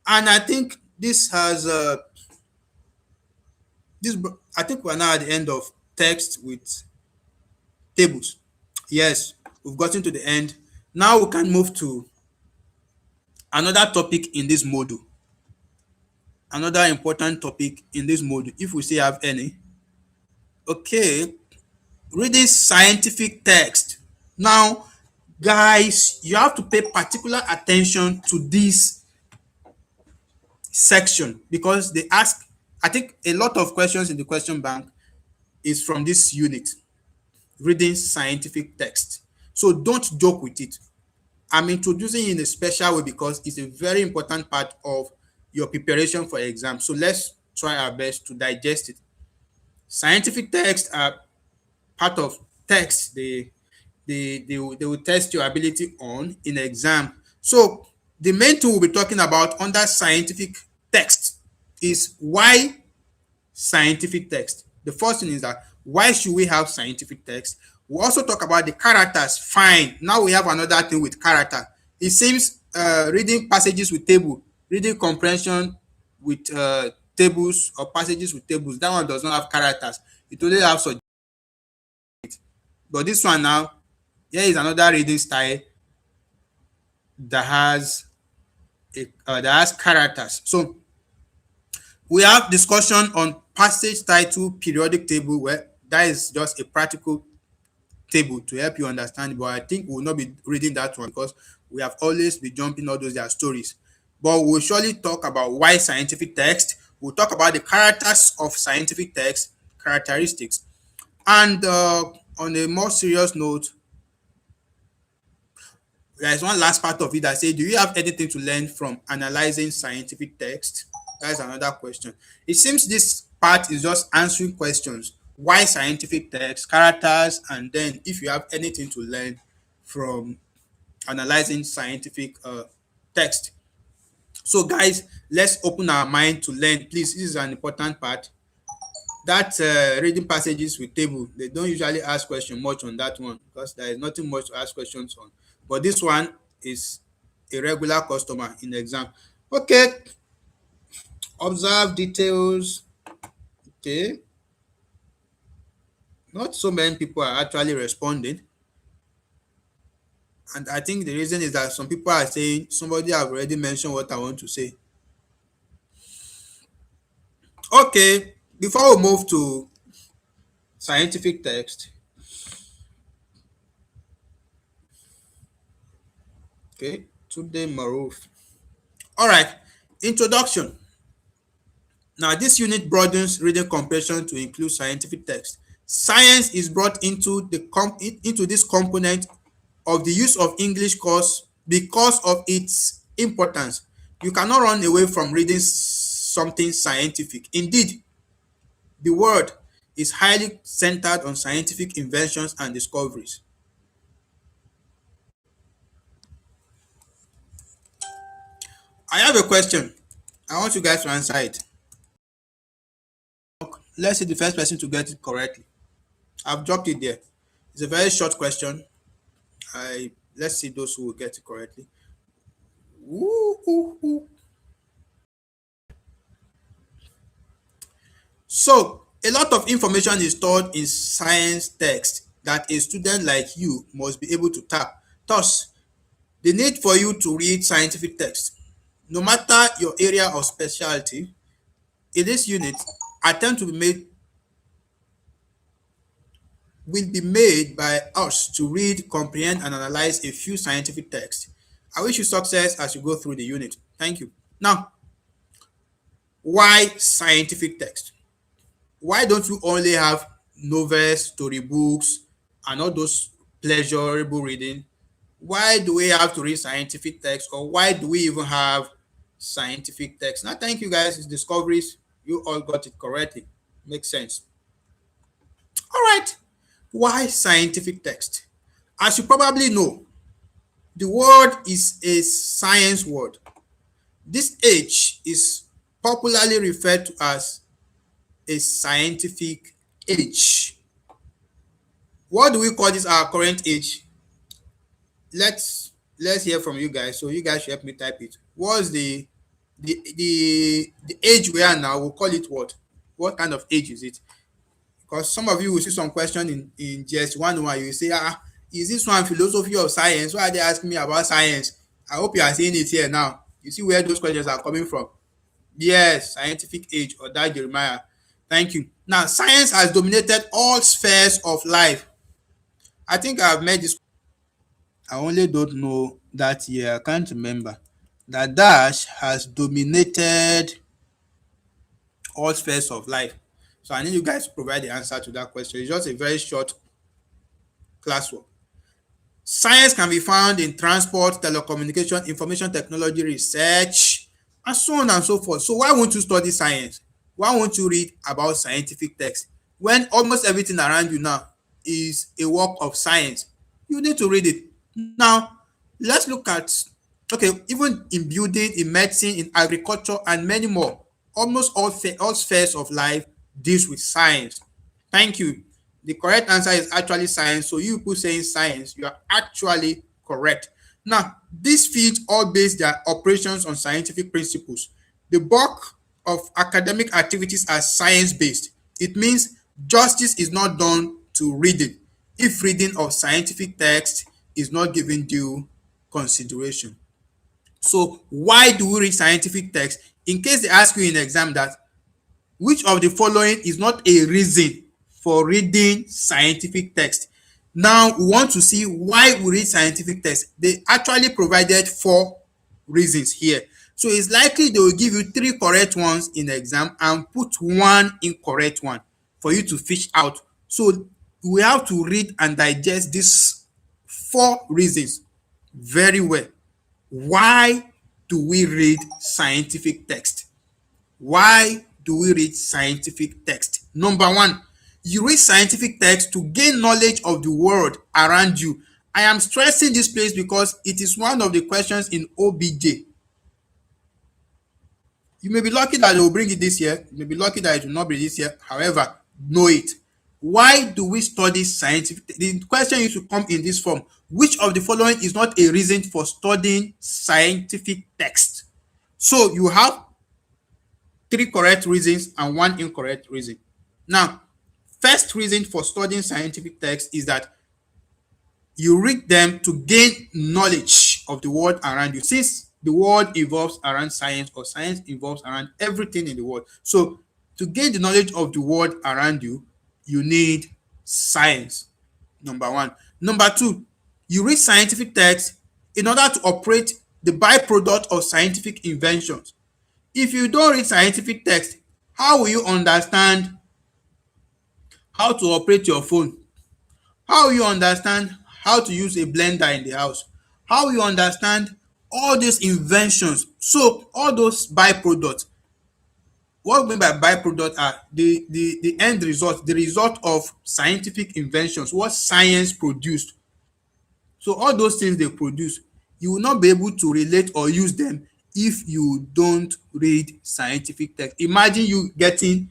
And I think this has I think we're now at the end of text with tables. Yes, we've gotten to the end. Now we can move to another topic in this module. Another important topic in this module, if we still have any. Okay, reading scientific text. Now, guys, you have to pay particular attention to this section because they ask, I think a lot of questions in the question bank is from this unit, reading scientific text. So don't joke with it. I'm introducing it in a special way because it's a very important part of your preparation for exam. So let's try our best to digest it. Scientific texts are part of text they will test your ability on in exam. So the main thing we'll be talking about under scientific text is why scientific text. The first thing is that why should we have scientific text? We'll also talk about the characters. Fine. Now we have another thing with character. It seems reading passages with table, reading comprehension with tables or passages with tables, that one does not have characters. It only has subject. But this one now, here is another reading style that has characters. So we have discussion on passage title, periodic table, where that is just a practical table to help you understand, but I think we will not be reading that one because we have always been jumping all those their stories. But we'll surely talk about why scientific text. We'll talk about the characters of scientific text, characteristics. And on a more serious note, there is one last part of it that says, do you have anything to learn from analyzing scientific text? That's another question. It seems this part is just answering questions. Why scientific text, characters, and then if you have anything to learn from analyzing scientific text. So, guys, let's open our mind to learn. Please, this is an important part. That reading passages with table, they don't usually ask question much on that one because there is nothing much to ask questions on. But this one is a regular customer in the exam. Okay, observe details. Okay, not so many people are actually responding. And I think the reason is that some people are saying somebody have already mentioned what I want to say. Okay, before we move to scientific text, okay, today Maruf. All right, introduction. Now, this unit broadens reading comprehension to include scientific text. Science is brought into into this component of the use of English course because of its importance. You cannot run away from reading something scientific. Indeed, the word is highly centered on scientific inventions and discoveries. I have a question. I want you guys to answer it. Let's see the first person to get it correctly. I've dropped it there. It's a very short question. Let's see those who will get it correctly. Woo, woo, woo. So, a lot of information is stored in science text that a student like you must be able to tap. Thus, the need for you to read scientific text, no matter your area of specialty, in this unit, attempt to be made will be made by us to read, comprehend, and analyze a few scientific texts. I wish you success as you go through the unit. Thank you. Now, why scientific text? Why don't you only have novels, storybooks, and all those pleasurable reading? Why do we have to read scientific text, or why do we even have scientific text? Now, thank you guys. It's discoveries. You all got it correctly. Makes sense. All right. Why scientific text? As you probably know, the word is a science word. This age is popularly referred to as a scientific age. What do we call this our current age? Let's hear from you guys. So you guys should help me type it. What's the age we are now? We'll call it what? What kind of age is it? Because some of you will see some question in GST101. You will say, is this one philosophy of science? Why are they asking me about science? I hope you are seeing it here now. You see where those questions are coming from. Yes, scientific age, or that Jeremiah. Thank you. Now, science has dominated all spheres of life. I think I've made this. I only don't know that year. I can't remember. That dash has dominated all spheres of life. So I need you guys to provide the answer to that question. It's just a very short classwork. Science can be found in transport, telecommunication, information technology, research, and so on and so forth. So why won't you study science? Why won't you read about scientific text when almost everything around you now is a work of science? You need to read it. Now, let's look at, okay, even in building, in medicine, in agriculture, and many more, almost all spheres of life deals with science. Thank you. The correct answer is actually science. So you people saying science, you are actually correct. Now, these fields all base their operations on scientific principles. The bulk of academic activities are science-based. It means justice is not done to reading if reading of scientific text is not given due consideration. So why do we read scientific text? In case they ask you in the exam that which of the following is not a reason for reading scientific text? Now we want to see why we read scientific text. They actually provided 4 reasons here. So it's likely they will give you 3 correct ones in the exam and put 1 incorrect one for you to fish out. So we have to read and digest these 4 reasons. very well. Why do we read scientific text? Why do we read scientific text? Number one, you read scientific text to gain knowledge of the world around you. I am stressing this place because it is one of the questions in OBJ. You may be lucky that they will bring it this year. You may be lucky that it will not be this year. However, know it. Why do we study scientific? The question used to come in this form. Which of the following is not a reason for studying scientific text? So you have three correct reasons and one incorrect reason. Now, first reason for studying scientific text is that you read them to gain knowledge of the world around you. Since the world evolves around science, or science evolves around everything in the world, so to gain the knowledge of the world around you, you need science. Number one. Number two, you read scientific text in order to operate the byproduct of scientific inventions. If you don't read scientific text, how will you understand how to operate your phone? How will you understand how to use a blender in the house? How will you understand all these inventions? So all those byproducts, what we mean by byproduct are the end result, the result of scientific inventions, what science produced. So all those things they produce, you will not be able to relate or use them if you don't read scientific text. Imagine you getting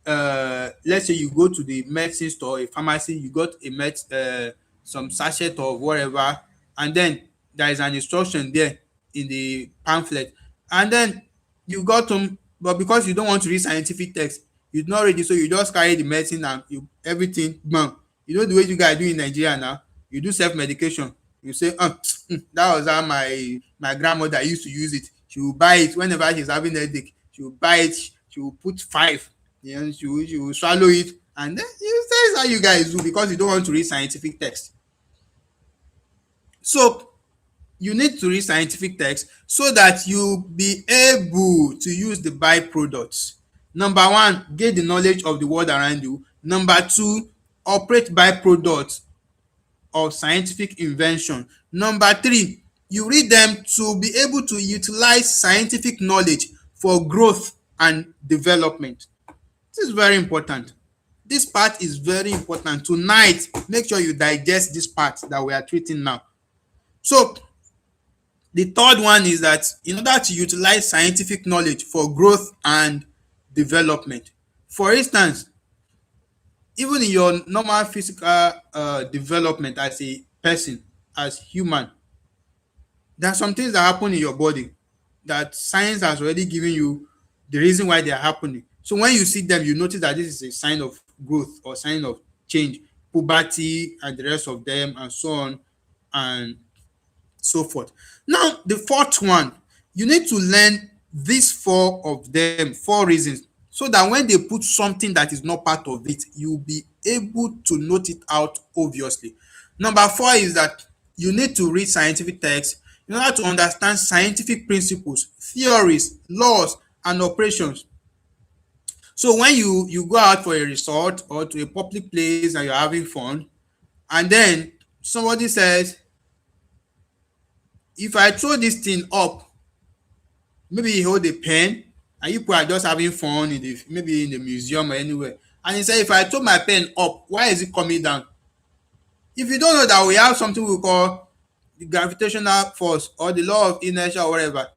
let's say you go to the medicine store, a pharmacy, you got a some sachet of whatever, and then there is an instruction there in the pamphlet, and then you got them, but because you don't want to read scientific text, you do not read it, so you just carry the medicine and you everything bam. You know the way you guys do in Nigeria now, you do self-medication. You say that was how my grandmother used to use it. She will buy it whenever she's having a headache. She will buy it, she will put five, you swallow it, and then you say it's how you guys do because you don't want to read scientific text. So you need to read scientific text so that you be able to use the byproducts. Number one, get the knowledge of the world around you. Number two, operate byproducts of scientific invention. Number three, you read them to be able to utilize scientific knowledge for growth and development. This is very important. This part is very important. Tonight, make sure you digest this part that we are treating now. So the third one is that in order to utilize scientific knowledge for growth and development, for instance, even in your normal physical development as a person, as human, there are some things that happen in your body that science has already given you the reason why they are happening. So when you see them, you notice that this is a sign of growth or sign of change, puberty and the rest of them, and so on and so forth. Now, the fourth one, you need to learn these four of them, four reasons, so that when they put something that is not part of it, you'll be able to note it out obviously. Number four is that you need to read scientific text in order to understand scientific principles, theories, laws, and operations. So when you go out for a resort or to a public place and you're having fun, and then somebody says, if I throw this thing up, maybe he hold a pen and you people are just having fun in the maybe in the museum or anywhere, and he say, if I throw my pen up, why is it coming down? If you don't know that we have something we call the gravitational force or the law of inertia or whatever,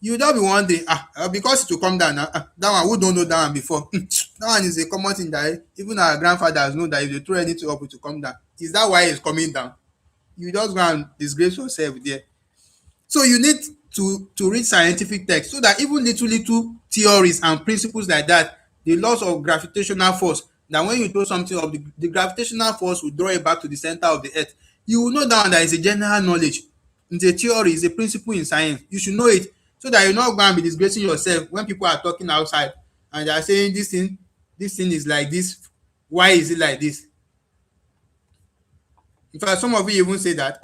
you just be wondering, because it will come down now, that one, who don't know that one before? That one is a common thing that even our grandfathers know, that if they throw anything up, it will come down. Is that why it's coming down? You just go and disgrace yourself there. So you need to read scientific text so that even little theories and principles like that, the laws of gravitational force, that when you throw something up, the gravitational force will draw it back to the center of the earth. You will know that there is a general knowledge. It's a theory, it's a principle in science. You should know it so that you're not going to be disgracing yourself when people are talking outside and they are saying this thing is like this. Why is it like this? In fact, some of you even say that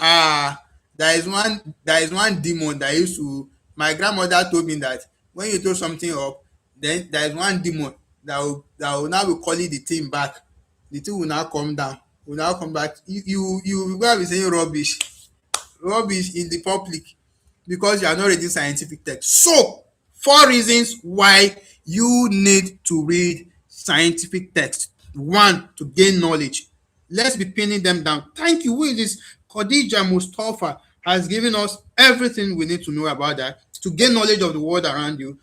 there is one demon that used to, my grandmother told me that when you throw something up, then there is one demon that will now be calling the thing back. The thing will now come down, will now come back. You will be saying rubbish. rubbish in the public because you are not reading scientific text. So 4 reasons why you need to read scientific text. One, to gain knowledge. Let's be pinning them down. Thank you. Who is this? Khadija Mustafa has given us everything we need to know about that. To gain knowledge of the world around you.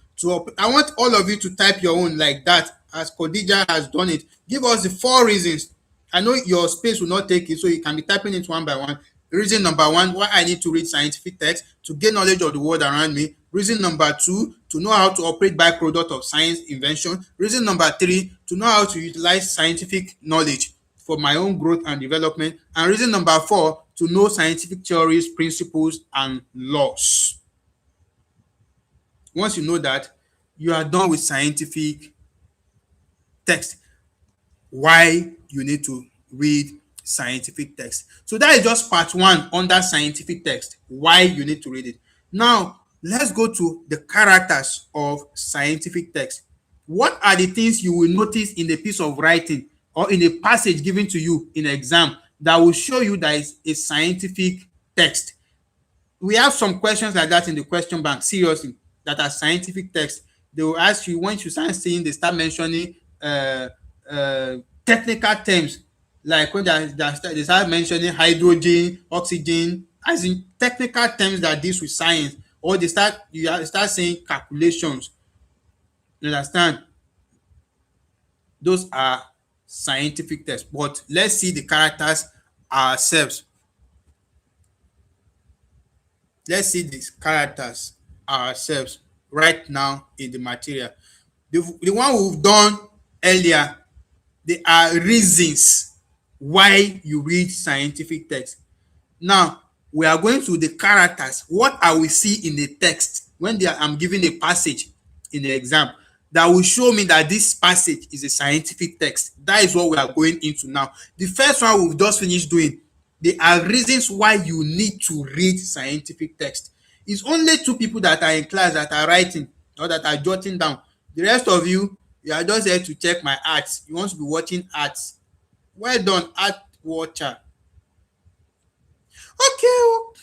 I want all of you to type your own like that, as Khadija has done it. Give us the 4 reasons. I know your space will not take it, so you can be typing it one by one. Reason number 1, why I need to read scientific text: to gain knowledge of the world around me. Reason number 2, to know how to operate byproduct of science invention. Reason number 3, to know how to utilize scientific knowledge for my own growth and development. And reason number 4, to know scientific theories, principles, and laws. Once you know that, you are done with scientific text. Why you need to read scientific text. So that is just part 1 under scientific text, why you need to read it. Now let's go to the characters of scientific text. What are the things you will notice in a piece of writing or in a passage given to you in exam that will show you that it's a scientific text? We have some questions like that in the question bank, seriously, that are scientific text. They will ask you, once you start seeing, they start mentioning technical terms, like when they start mentioning hydrogen, oxygen, as in technical terms that deals with science, or you start saying calculations. You understand? Those are scientific tests. But let's see the characters ourselves. Let's see these characters ourselves right now in the material. The one we've done earlier, they are reasons why you read scientific text. Now we are going to the characters. What are we see in the text when I'm giving a passage in the exam that will show me that this passage is a scientific text? That is what we are going into now. The first one we've just finished doing. There are reasons why you need to read scientific text. It's only 2 people that are in class that are writing or that are jotting down. The rest of you, you are just here to check my arts. You want to be watching arts. Well done, art watcher. Okay.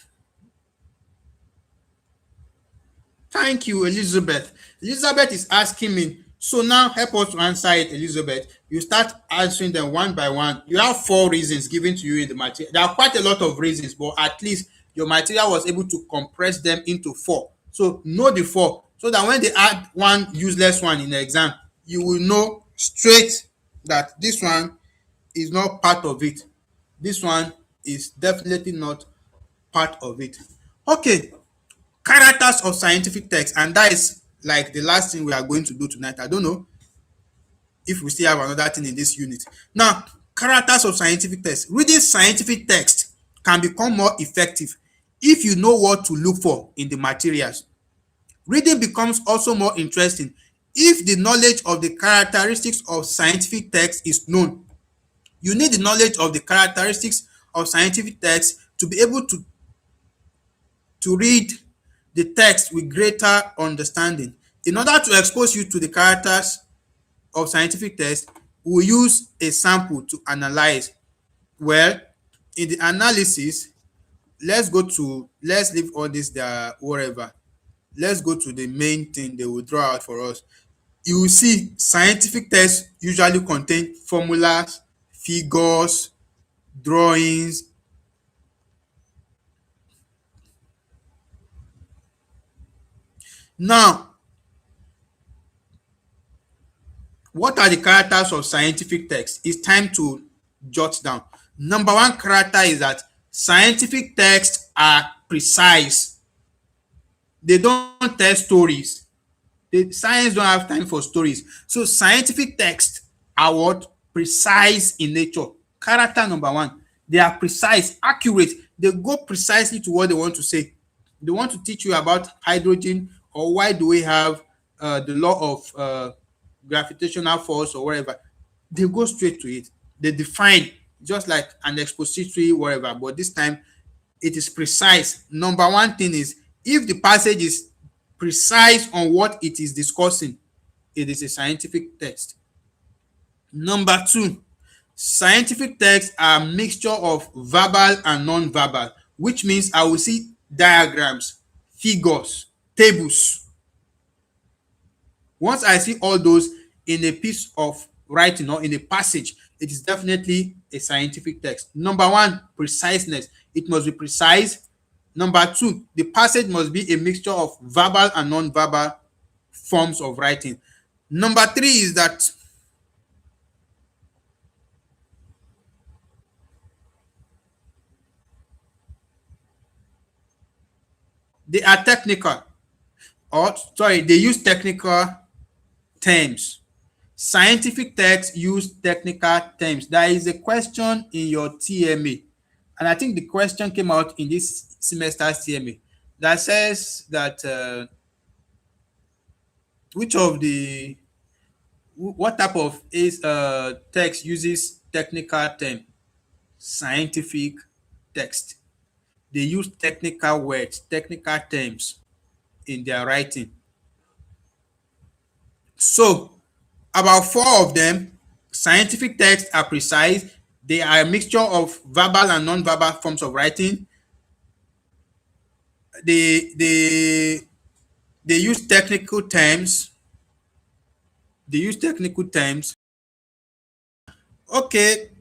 Thank you, Elizabeth. Elizabeth is asking me. So now help us to answer it, Elizabeth. You start answering them one by one. You have 4 reasons given to you in the material. There are quite a lot of reasons, but at least your material was able to compress them into 4. So know the 4, so that when they add one useless one in the exam, you will know straight that this one is not part of it. This one is definitely not part of it. Okay, characters of scientific text, and that is like the last thing we are going to do tonight. I don't know if we still have another thing in this unit. Now, characters of scientific text. Reading scientific text can become more effective if you know what to look for in the materials. Reading becomes also more interesting if the knowledge of the characteristics of scientific text is known. You need the knowledge of the characteristics of scientific text to be able to read the text with greater understanding. In order to expose you to the characters of scientific text, we will use a sample to analyze. Well, in the analysis, let's leave all this there, whatever. Let's go to the main thing they will draw out for us. You will see scientific texts usually contain formulas, figures, drawings. Now, what are the characters of scientific text? It's time to jot down. Number 1 character is that scientific texts are precise. They don't tell stories. Science don't have time for stories. So scientific texts are what? Precise in nature. Character number 1. They are precise, accurate. They go precisely to what they want to say. They want to teach you about hydrogen, or why do we have the law of gravitational force or whatever. They go straight to it. They define, just like an expository whatever, but this time it is precise. Number 1 thing is, if the passage is precise on what it is discussing, it is a scientific text. Number 2, scientific texts are a mixture of verbal and non-verbal. which means I will see diagrams, figures, tables. Once I see all those in a piece of writing or in a passage, it is definitely a scientific text. Number one, preciseness. It must be precise. Number two, the passage must be a mixture of verbal and non-verbal forms of writing. Number three is that they are technical, or sorry, they use technical terms. Scientific texts use technical terms. There is a question in your TMA, and I think the question came out in this semester's TMA that says that which of the what type of is text uses technical term? Scientific text. They use technical words, technical terms in their writing. So about four of them, scientific texts are precise. They are a mixture of verbal and non-verbal forms of writing. They they use technical terms. They use technical terms. Okay,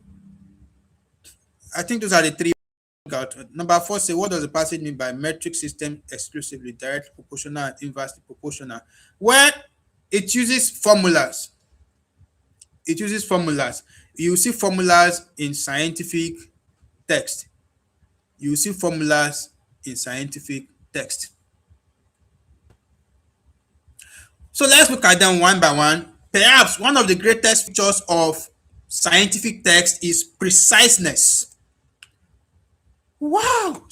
I think those are the three. Number four, say what does the passage mean by metric system exclusively, direct proportional and inversely proportional? Well, it uses formulas. It uses formulas. You see formulas in scientific text. You see formulas in scientific text. So let's look at them one by one. Perhaps one of the greatest features of scientific text is preciseness. Wow,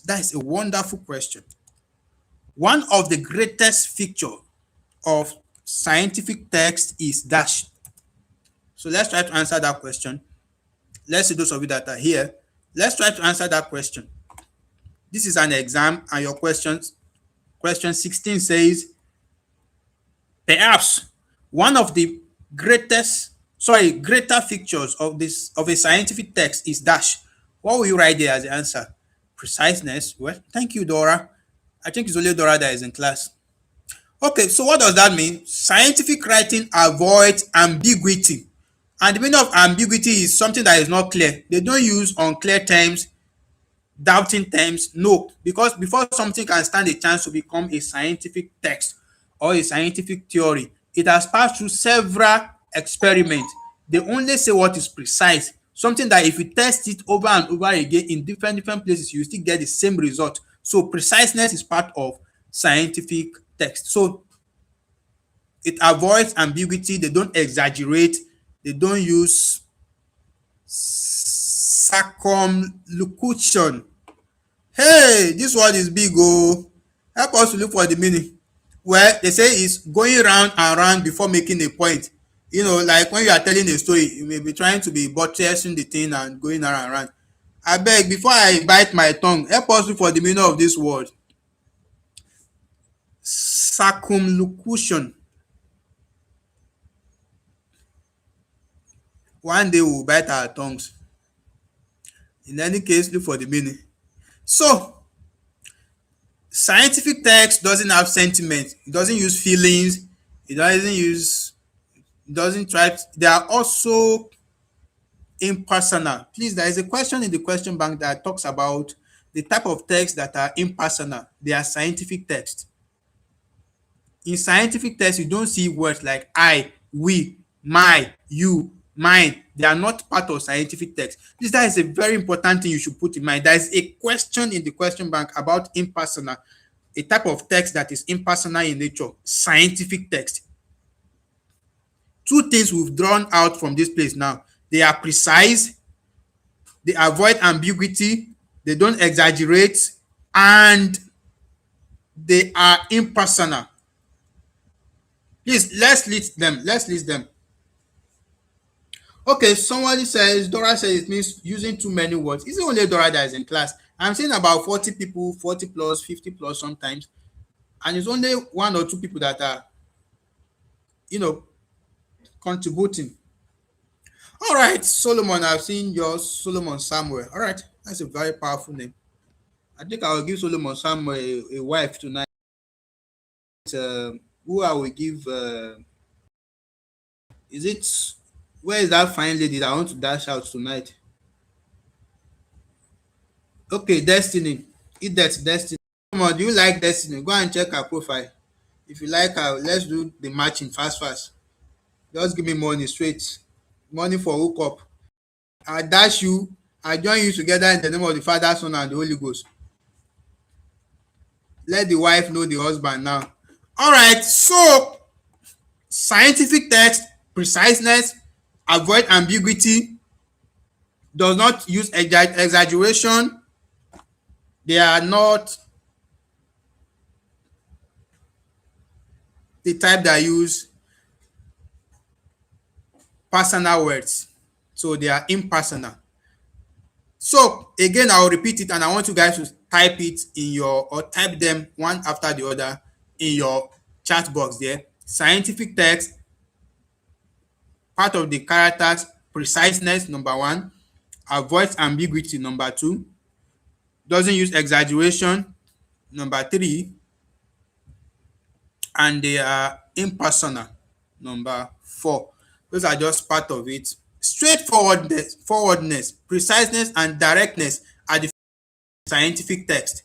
that is a wonderful question. One of the greatest feature of scientific text is dash. So let's try to answer that question. Let's see those of you that are here. Let's try to answer that question. This is an exam, and your question 16 says, perhaps one of the greater features of a scientific text is dash. What will you write there as the answer? Preciseness. Well, thank you, Dora. I think it's only Dora that is in class. Okay, so what does that mean? Scientific writing avoids ambiguity. And the meaning of ambiguity is something that is not clear. They don't use unclear terms, doubting terms. No, because before something can stand a chance to become a scientific text or a scientific theory, it has passed through several experiments. They only say what is precise, something that if you test it over and over again in different places, you still get the same result. So preciseness is part of scientific text. So it avoids ambiguity. They don't exaggerate. They don't use circumlocution. Hey, this word is big. Oh, help us to look for the meaning. Well, they say it's going round and round before making a point. You know, like when you are telling a story, you may be trying to be buttressing the thing and going around and round. I beg, before I bite my tongue, help us look for the meaning of this word. Circumlocution. One day we'll bite our tongues. In any case, look for the meaning. So, scientific text doesn't have sentiment. It doesn't use feelings. It doesn't try. They are also impersonal. Please, there is a question in the question bank that talks about the type of text that are impersonal. They are scientific text. In scientific text, you don't see words like I, we, my, you, mine. They are not part of scientific text. That is a very important thing you should put in mind. There is a question in the question bank about impersonal, a type of text that is impersonal in nature, scientific text. Two things we've drawn out from this place now. They are precise, they avoid ambiguity, they don't exaggerate, and they are impersonal. Please, let's list them. Okay, somebody says, Dora says it means using too many words. Is it only Dora that is in class? I'm seeing about 40 people, 40 plus, 50 plus sometimes. And it's only one or two people that are, contributing. All right, Solomon, I've seen yours, Solomon Samuel. All right, that's a very powerful name. I think I will give Solomon Samuel a wife tonight. Who I will give? Is it? Where is that fine lady that I want to dash out tonight? Okay, Destiny. Eat that Destiny. Come on, do you like Destiny? Go and check her profile. If you like her, let's do the matching fast, fast. Just give me money straight. Money for hookup. I dash you. I join you together in the name of the Father, Son, and the Holy Ghost. Let the wife know the husband now. All right, so scientific text, preciseness, avoid ambiguity, does not use exaggeration. They are not the type that use personal words. So they are impersonal. So again, I'll repeat it and I want you guys to type it in your or type them one after the other in your chat box there. Scientific text, part of the characters, preciseness, number one, avoids ambiguity, number two, doesn't use exaggeration, number three, and they are impersonal, number four. Those are just part of it. Forwardness, preciseness, and directness are the scientific text.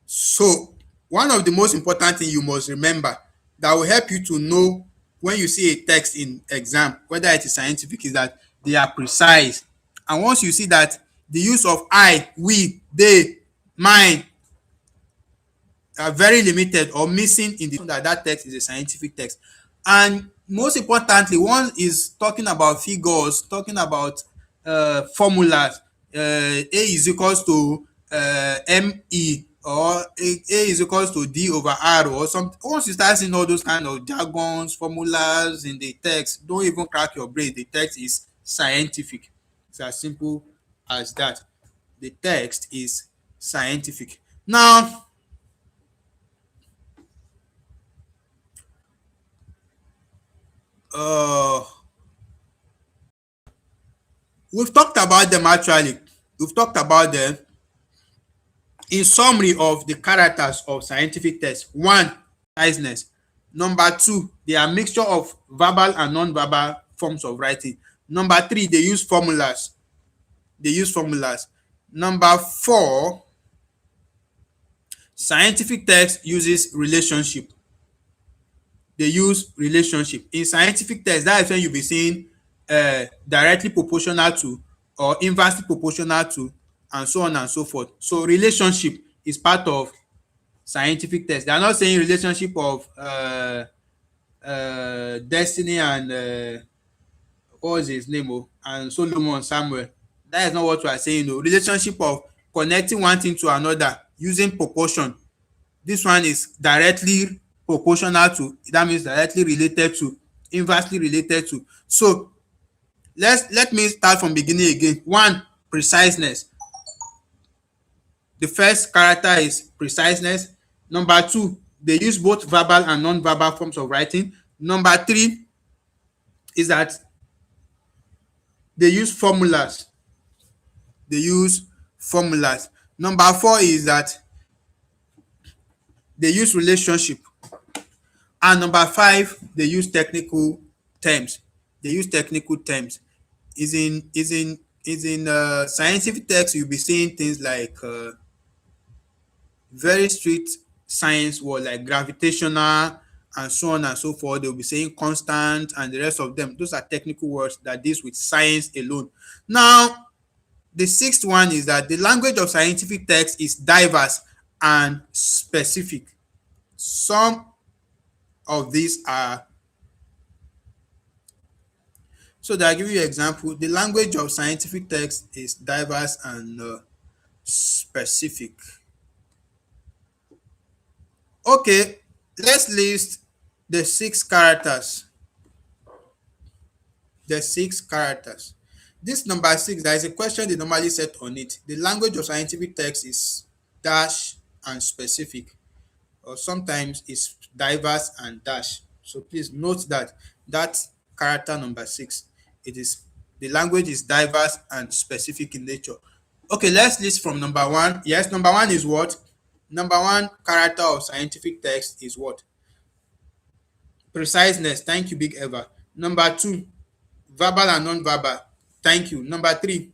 So one of the most important thing you must remember that will help you to know when you see a text in exam, whether it is scientific, is that they are precise. And once you see that the use of I, we, they, mine are very limited or missing in the that text is a scientific text. And most importantly, one is talking about figures, talking about formulas. A is equals to me, or a is equals to d over r or something. Once you start seeing all those kind of jargons, formulas in the text, don't even crack your brain. The text is scientific. It's as simple as that. The text is scientific. Now, uh we've talked about them actually. We've talked about them in summary of the characters of scientific text. One, preciseness. Number two, they are mixture of verbal and non-verbal forms of writing. Number three, they use formulas. Number four, scientific text uses relationship. They use relationship. In scientific text, that is when you'll be seeing directly proportional to or inversely proportional to, and so on and so forth. So relationship is part of scientific text. They are not saying relationship of Destiny and what was his name, and Solomon Samuel. That is not what we are saying. Relationship of connecting one thing to another using proportion. This one is directly proportional to, that means directly related to, inversely related to. So let me start from beginning again. One, preciseness. The first character is preciseness. Number two, they use both verbal and non-verbal forms of writing. Number three is that they use formulas. Number four is that they use relationship. And number five, they use technical terms. Is in scientific text, you'll be seeing things like very strict science word like gravitational and so on and so forth. They'll be saying constant and the rest of them. Those are technical words that deals with science alone. Now, the sixth one is that the language of scientific text is diverse and specific. Some of these are, so that I give you an example. The language of scientific text is diverse and specific. Okay, let's list the six characters. This number six, there is a question they normally set on it. The language of scientific text is dash and specific, or sometimes it's diverse and dash. So please note that character number six, it is, the language is diverse and specific in nature. Okay, let's list from number one. Yes, number one is what? Number one character of scientific text is what? Preciseness. Thank you, Big Eva. Number two, verbal and non-verbal. Thank you. Number three,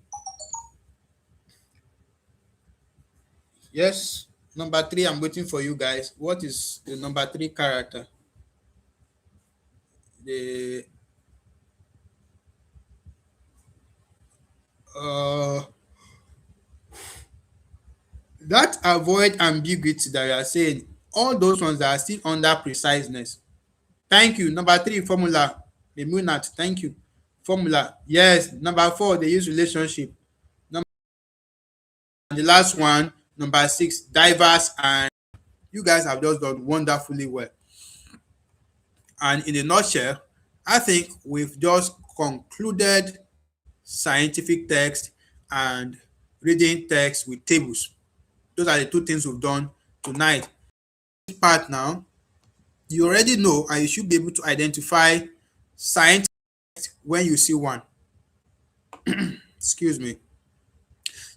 yes. Number three, I'm waiting for you guys. What is the number three character? The uh that avoid ambiguity that you are saying, all those ones that are still under preciseness. Thank you. Number three, formula. The Munat. Thank you. Formula. Yes. Number four, they use relationship. Number the last one, number six, diverse, and you guys have just done wonderfully well. And in a nutshell, I think we've just concluded scientific text and reading text with tables. Those are the two things we've done tonight. This part now, you already know and you should be able to identify scientific when you see one. Excuse me.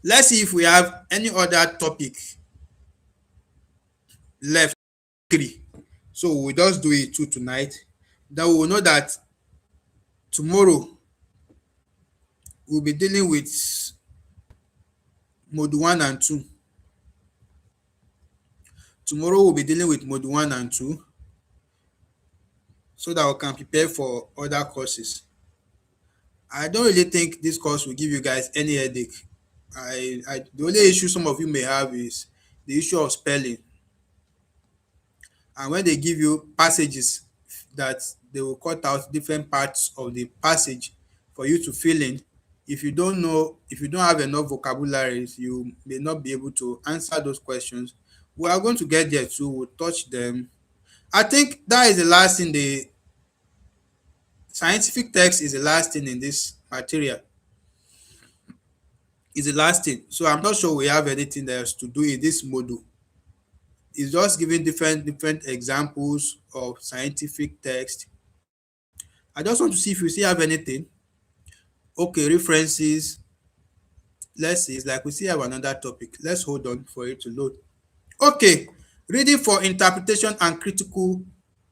Let's see if we have any other topic left. Three. So we'll just do it two tonight. Then we will know that tomorrow we'll be dealing with mode one and two. Tomorrow we'll be dealing with mode one and two so that we can prepare for other courses. I don't really think this course will give you guys any headache. The only issue some of you may have is the issue of spelling. And when they give you passages that they will cut out different parts of the passage for you to fill in, if you don't know, if you don't have enough vocabularies, you may not be able to answer those questions. We are going to get there too. We'll touch them. I think that is the last thing. The scientific text is the last thing in this material. Is the last thing. So I'm not sure we have anything else to do in this module. It's just giving different examples of scientific text. I just want to see if you still have anything. Okay, references. Let's see. It's like we still have another topic. Let's hold on for it to load. Okay, reading for interpretation and critical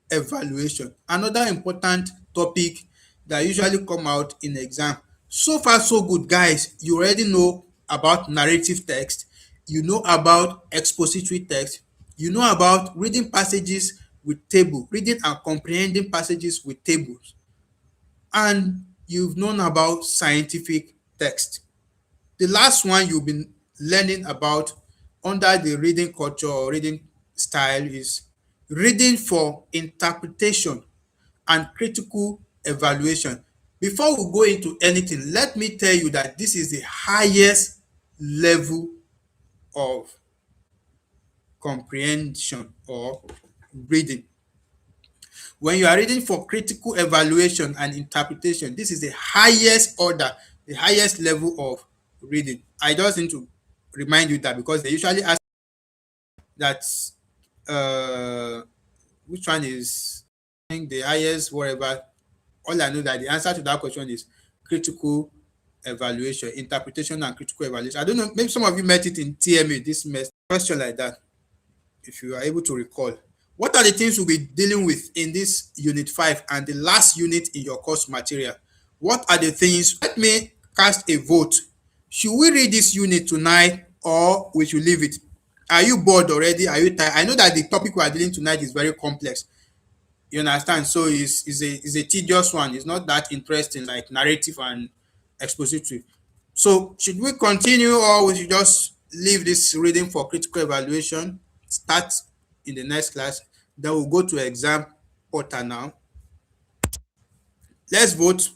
evaluation. Another important topic that usually come out in exam. So far so good, guys. You already know about narrative text. You know about expository text. You know about reading passages with table, reading and comprehending passages with tables. And you've known about scientific text. The last one you've been learning about under the reading culture or reading style is reading for interpretation and critical evaluation. Before we go into anything, let me tell you that this is the highest level of comprehension or reading. When you are reading for critical evaluation and interpretation, this is the highest order, the highest level of reading. I just need to remind you that because they usually ask that which one is, I think, the highest, whatever. All I know that the answer to that question is critical evaluation, interpretation and critical evaluation. I don't know, maybe some of you met it in TMA this semester, question like that, if you are able to recall. What are the things we'll be dealing with in this unit 5 and the last unit in your course material? What are the things? Let me cast a vote. Should we read this unit tonight or we should leave it? Are you bored already? Are you tired? I know that the topic we are dealing tonight is very complex. You understand? So it's a tedious one. It's not that interesting like narrative and expository. So should we continue or we should just leave this reading for critical evaluation, start in the next class, then we'll go to exam portal now. Let's vote.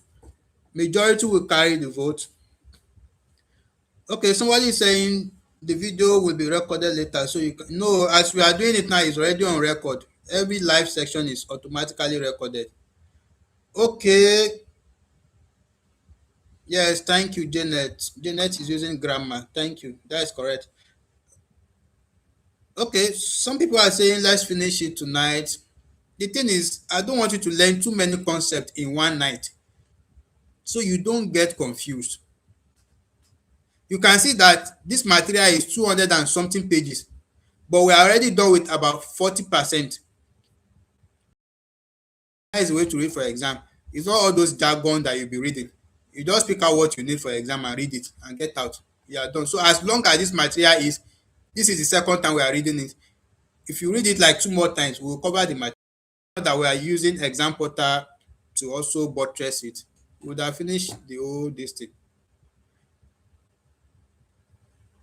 Majority will carry the vote. Okay, somebody is saying the video will be recorded later. So you can, no, as we are doing it now, it's already on record. Every live section is automatically recorded. Okay. Yes, thank you, Janet. Janet is using grammar. Thank you. That is correct. Okay, some people are saying let's finish it tonight. The thing is, I don't want you to learn too many concepts in one night, so you don't get confused. You can see that this material is 200 and something pages, but we are already done with about 40%. That is the way to read for exam. It's not all those jargon that you'll be reading. You just pick out what you need for exam and read it and get out. You are done. So as long as this material is, this is the second time we are reading it. If you read it like two more times, we will cover the material. Not that we are using exam portal to also buttress it. We would have finished the whole this thing.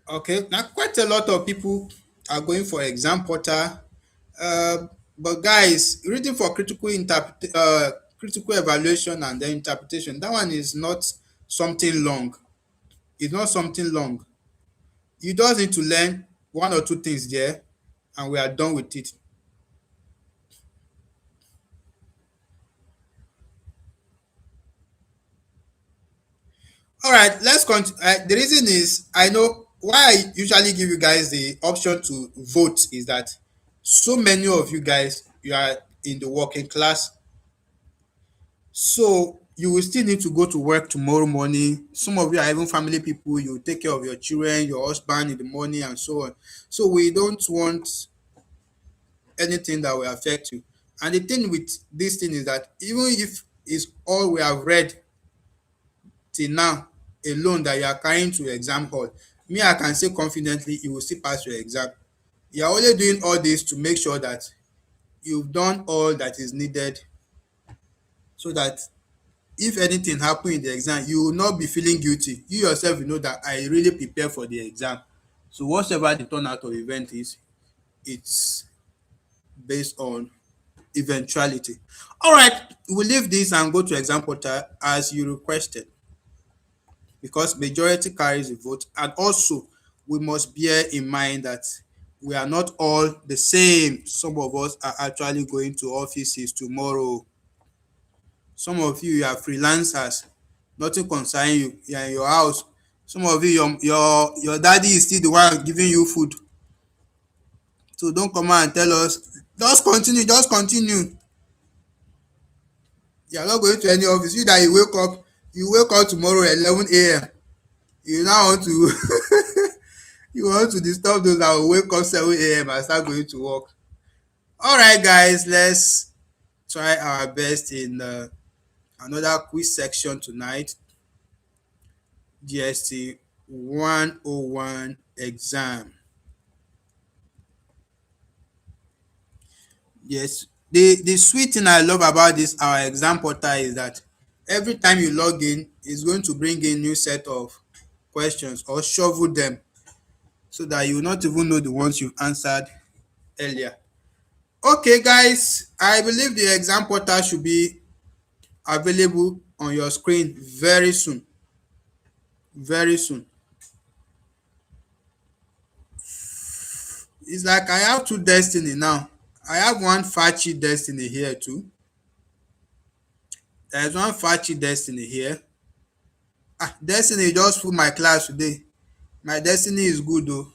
Okay, now quite a lot of people are going for exam portal. But guys, reading for critical evaluation and then interpretation, that one is not something long. It's not something long. You just need to learn one or two things there, and we are done with it. All right, let's continue. The reason is, I know why I usually give you guys the option to vote is that so many of you guys, you are in the working class, so you will still need to go to work tomorrow morning. Some of you are even family people, you take care of your children, your husband in the morning and so on. So we don't want anything that will affect you. And the thing with this thing is that even if it's all we have read till now alone that you are carrying to exam hall, me I can say confidently you will still pass your exam. You are only doing all this to make sure that you've done all that is needed, so that if anything happen in the exam, you will not be feeling guilty. You yourself will know that I really prepare for the exam. So whatever the turnout of event is, it's based on eventuality. All right, we'll leave this and go to exam portal as you requested, because majority carries the vote. And also we must bear in mind that we are not all the same. Some of us are actually going to offices tomorrow. Some of you are freelancers, nothing concern you, you are in your house. Some of you, your daddy is still the one giving you food. So don't come out and tell us just continue. You are not going to any office. You that you wake up tomorrow 11 a.m. You now want to you want to disturb those that will wake up 7 a.m. and start going to work. All right, guys, let's try our best in another quiz section tonight. GST 101 exam. Yes, the sweet thing I love about this our exam portal is that every time you log in, it's going to bring in new set of questions or shovel them, so that you will not even know the ones you answered earlier. Okay, guys, I believe the exam portal should be available on your screen very soon. Very soon. It's like I have two destiny now. I have one Fachi destiny here too. There's one Fachi destiny here. Destiny just full my class today. My destiny is good though.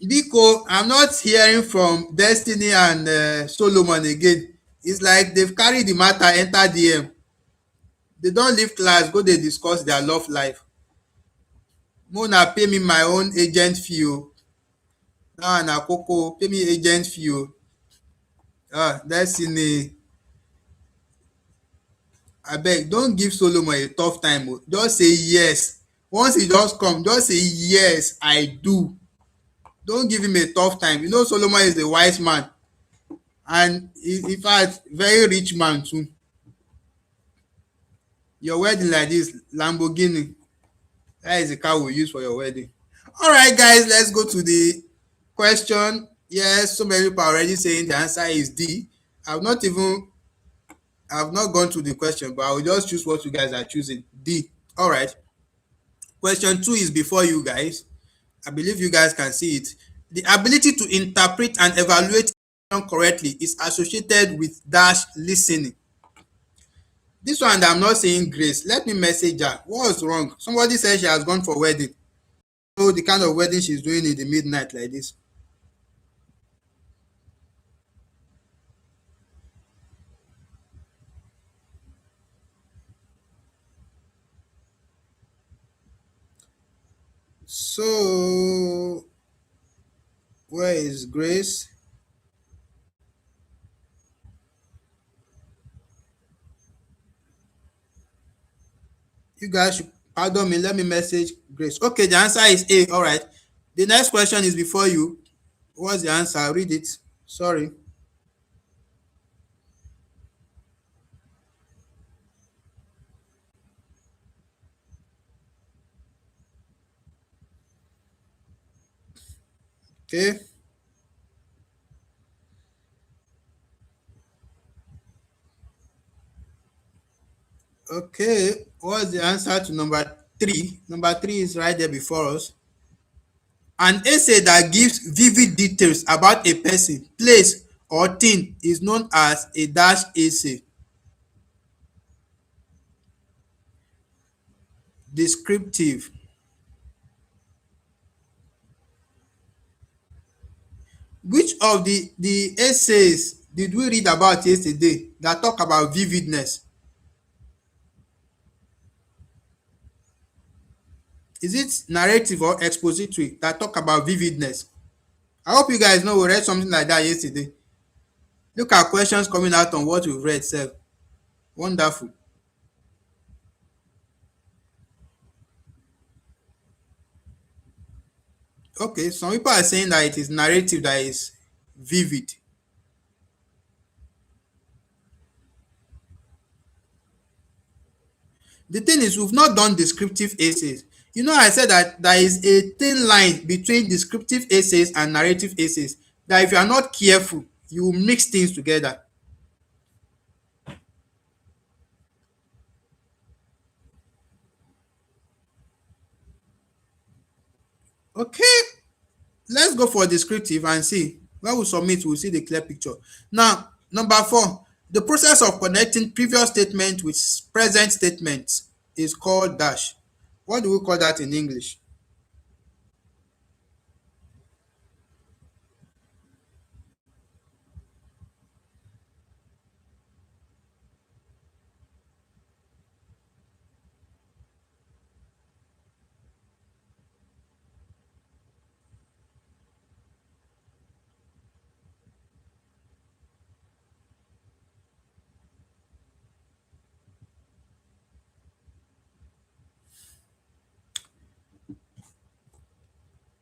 Biko, I'm not hearing from Destiny and Solomon again. It's like they've carried the matter enter DM. They don leave class go dey discuss their love life. Make una pay me my own agent fee o. Dat one na koko, pay me agent fee o. Destiny, abeg don give Solomon a tough time o. Just say yes. Once he just come, just say yes, I do. Don't give him a tough time. You know Solomon is a wise man, and in fact very rich man too. Your wedding like this, Lamborghini, that is the car we use for your wedding. All right, guys, let's go to the question. Yes, so many people are already saying the answer is D. I've not gone to the question, but I will just choose what you guys are choosing. D. All right. Question 2 is before you guys. I believe you guys can see it. The ability to interpret and evaluate correctly is associated with dash listening. This one that I'm not saying grace, let me message her. What's wrong? Somebody said she has gone for wedding. So the kind of wedding she's doing in the midnight like this. So where is Grace? You guys should pardon me. Let me message Grace. Okay, the answer is A. All right. The next question is before you. What's the answer? I'll read it. Sorry. Okay. Okay. What's the answer to number three? Number three is right there before us. An essay that gives vivid details about a person, place, or thing is known as a dash essay. Descriptive. Which of the essays did we read about yesterday that talk about vividness? Is it narrative or expository that talk about vividness? I hope you guys know we read something like that yesterday. Look at questions coming out on what we've read sef. Wonderful. Okay, some people are saying that it is narrative that is vivid. The thing is, we've not done descriptive essays. You know, I said that there is a thin line between descriptive essays and narrative essays, that if you are not careful, you will mix things together. Okay, let's go for descriptive and see. When we submit, we'll see the clear picture. Now, number four, the process of connecting previous statement with present statement is called dash. What do we call that in English?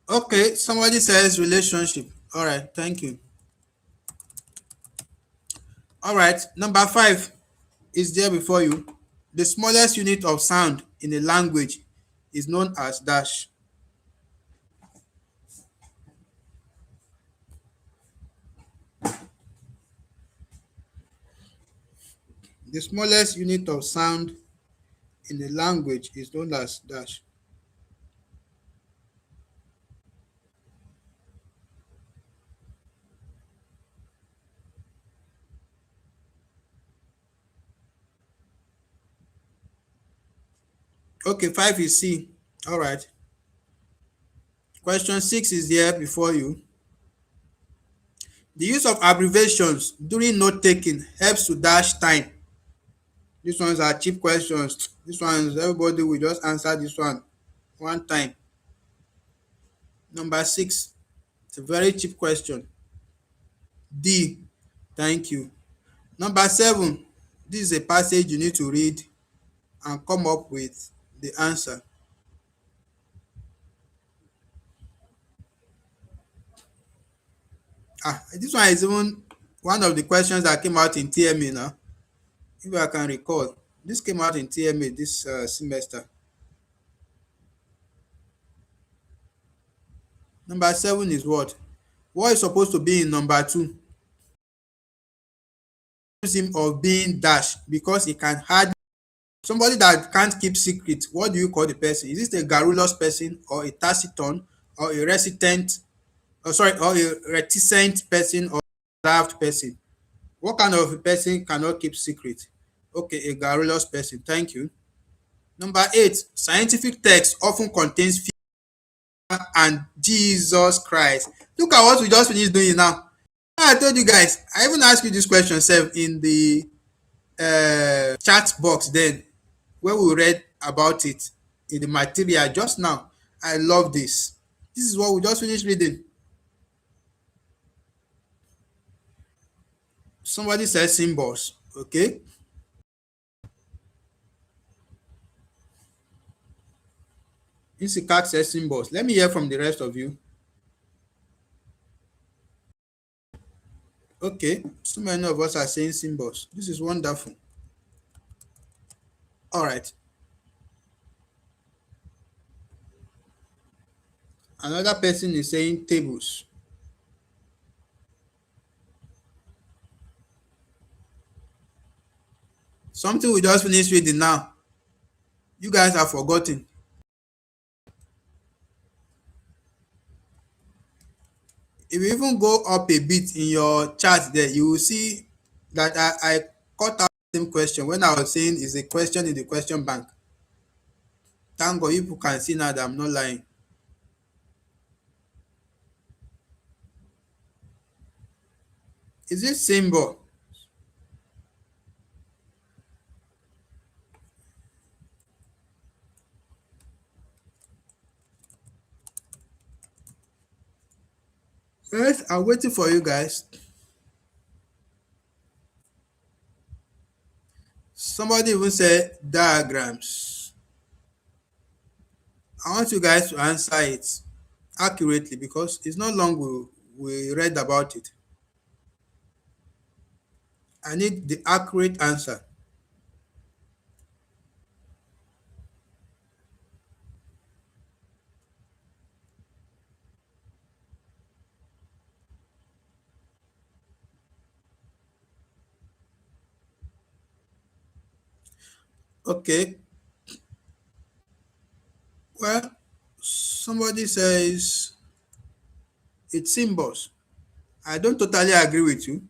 Okay, somebody says relationship. All right, thank you. All right, number five is there before you. The smallest unit of sound in a language is known as dash. The smallest unit of sound in a language is known as dash. Okay, five is C. All right. Question six is there before you. The use of abbreviations during note taking helps to dash time. These ones are cheap questions. This ones, everybody will just answer this one time. Number six, it's a very cheap question. D, thank you. Number seven, this is a passage you need to read and come up with the answer. This one is even one of the questions that came out in TMA now, if I can recall. This came out in TMA this semester. Number seven is what? What is supposed to be in number two? Accuse him of being dash because he can hardly. Somebody that can't keep secret, what do you call the person? Is it a garrulous person or a taciturn or a reticent, or a reticent person or a reserved person? What kind of a person cannot keep secret? Okay, a garrulous person. Thank you. Number eight, scientific text often contains fear and Jesus Christ. Look at what we just finished doing now. I told you guys, I even asked you this question sef in the chat box then when we read about it in the material just now. I love this. This is what we just finished reading. Somebody says symbols. Okay. Insikat says symbols. Let me hear from the rest of you. Okay. So many of us are saying symbols. This is wonderful. All right. Another person is saying tables. Something we just finished reading now. You guys have forgotten. If you even go up a bit in your chat there, you will see that I caught out the same question when I was saying is a question in the question bank. Thank God you people can see now that I'm not lying. Is it symbol? Yes, I'm waiting for you guys. Somebody even said diagrams. I want you guys to answer it accurately because it's not long we read about it. I need the accurate answer. Okay. Well, somebody says it's symbols. I don't totally agree with you,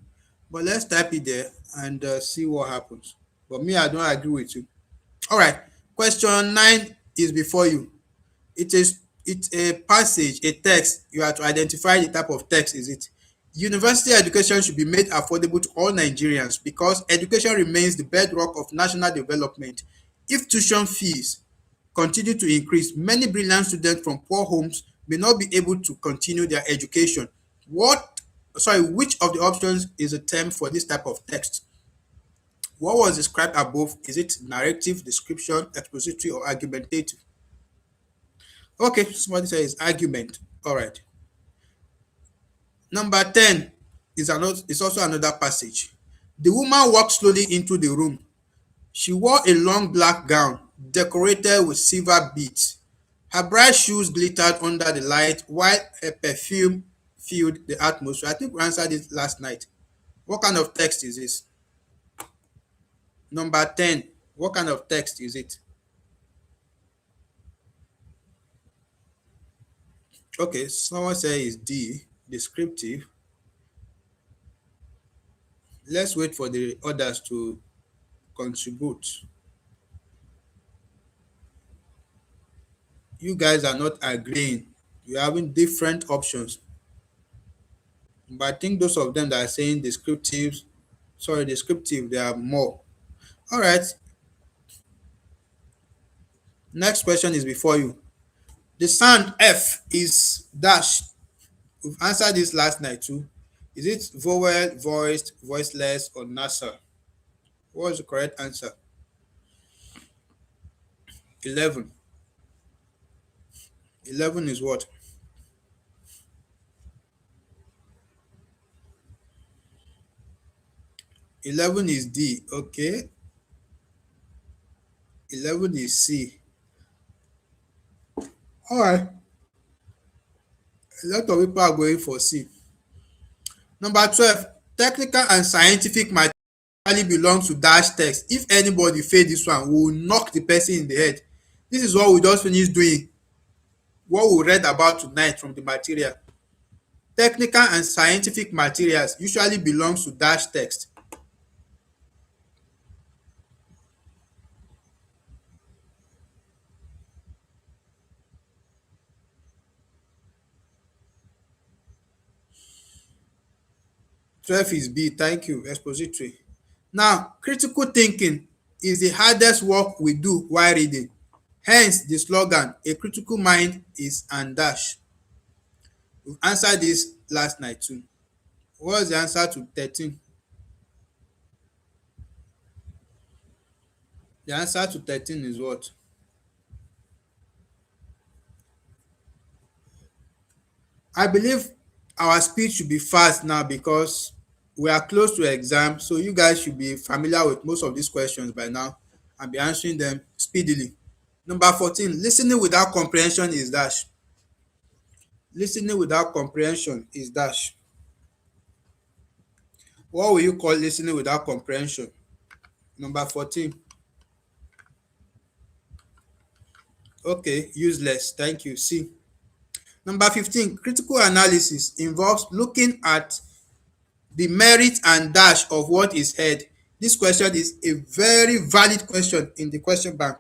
but let's type it there and see what happens. But me, I don't agree with you. All right. Question 9 is before you. It's a passage, a text. You have to identify the type of text is it. University education should be made affordable to all Nigerians because education remains the bedrock of national development. If tuition fees continue to increase, many brilliant students from poor homes may not be able to continue their education. Which of the options is a term for this type of text? What was described above? Is it narrative, description, expository, or argumentative? Okay, somebody says argument. All right. Number 10 is also another passage. The woman walked slowly into the room. She wore a long black gown decorated with silver beads. Her bright shoes glittered under the light while her perfume filled the atmosphere. I think we answered it last night. What kind of text is this? Number 10. What kind of text is it? Okay, someone says D, descriptive. Let's wait for the others to contribute. You guys are not agreeing. You're having different options. But I think those of them that are saying descriptive, there are more. All right. Next question is before you. The sound F is dash. We've answered this last night too. Is it vowel, voiced, voiceless, or nasal? What is the correct answer? 11. 11 is what? 11 is D. Okay. 11 is C. All right. A lot of people are going for C. Number 12. Technical and scientific material belongs to dash text. If anybody fail this one, we will knock the person in the head. This is what we just finished doing. What we read about tonight from the material. Technical and scientific materials usually belongs to dash text. Twelve is B. Thank you. Expository. Now, critical thinking is the hardest work we do while reading. Hence the slogan, a critical mind is and dash. We answered this last night too. What's the answer to 13? The answer to 13 is what? I believe our speed should be fast now because we are close to exam, so you guys should be familiar with most of these questions by now and be answering them speedily. Number 14, listening without comprehension is dash. Listening without comprehension is dash. What will you call listening without comprehension? Number 14. Okay, useless. Thank you. C. Number 15, critical analysis involves looking at the merit and dash of what is heard. This question is a very valid question in the question bank.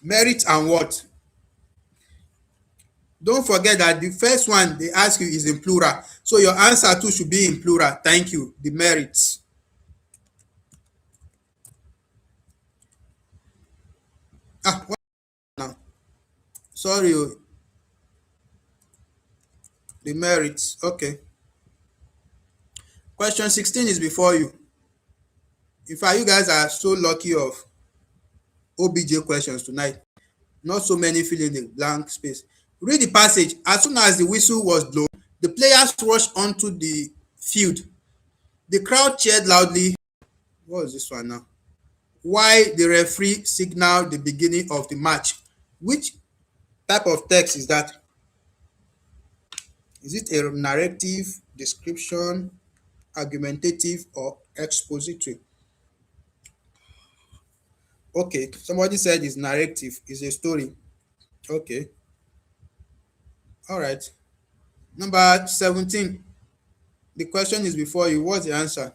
Merit and what? Don't forget that the first one they ask you is in plural. So your answer too should be in plural. Thank you. The merits. What now? Sorry. The merits. Okay. Question 16 is before you. In fact, you guys are so lucky of OBJ questions tonight. Not so many filling the blank space. Read the passage. As soon as the whistle was blown, the players rushed onto the field. The crowd cheered loudly. What is this one now? Why the referee signaled the beginning of the match. Which type of text is that? Is it a narrative, description, argumentative, or expository? Okay, somebody said it's narrative, it's a story. Okay, all right. Number 17. The question is before you. What's the answer?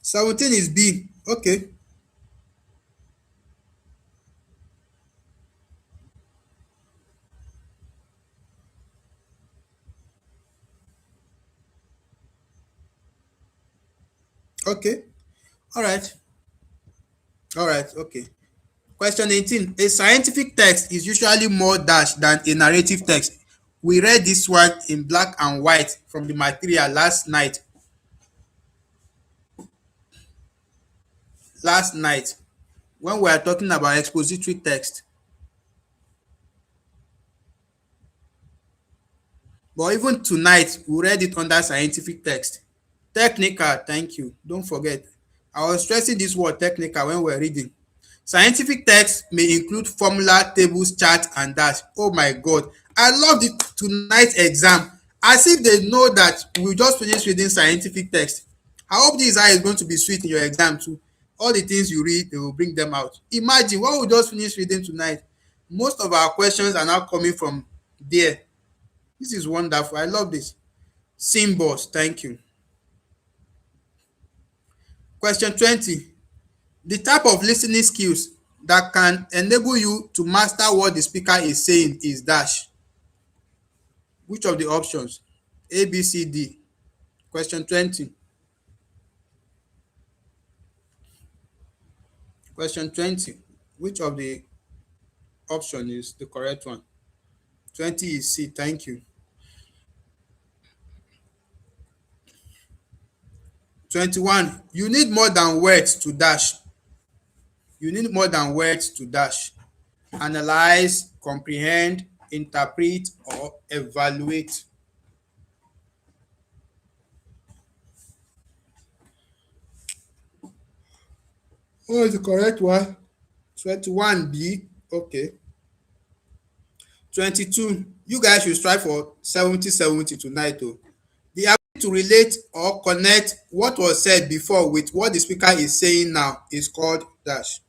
17 is B. Okay. Okay. All right. All right. Okay. Question 18. A scientific text is usually more dash than a narrative text. We read this one in black and white from the material last night. When we are talking about expository text. But even tonight, we read it under scientific text. Technical, thank you. Don't forget. I was stressing this word technical when we were reading. Scientific text may include formula, tables, charts, and dash. Oh my God. I love the tonight exam. As if they know that we just finished reading scientific text. I hope this is going to be sweet in your exam too. All the things you read, they will bring them out. Imagine what we just finished reading tonight. Most of our questions are now coming from there. This is wonderful. I love this. Symbols, thank you. Question 20. The type of listening skills that can enable you to master what the speaker is saying is dash. Which of the options? A, B, C, D. Question 20. Question 20. Which of the option is the correct one? 20 is C. Thank you. 21. You need more than words to dash. You need more than words to dash. Analyze, comprehend, interpret, or evaluate. What is the correct one? 21B. Okay. 22. You guys should strive for 70-70 tonight though. The ability to relate or connect what was said before with what the speaker is saying now is called dash.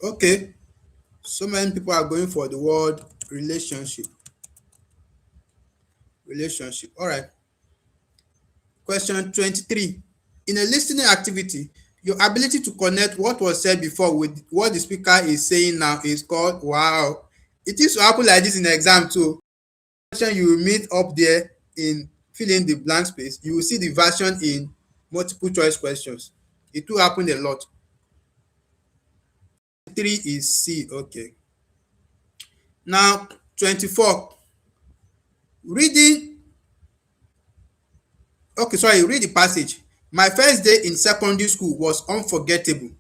Okay, so many people are going for the word relationship. Relationship. All right. Question 23. In a listening activity, your ability to connect what was said before with what the speaker is saying now is called wow. It used to happen like this in exam too. Question you will meet up there in fill in the blank space, you will see the version in multiple choice questions. It will happen a lot. 3 is C. Okay. Now 24. Reading. Okay, sorry, read the passage. My first day in secondary school was unforgettable.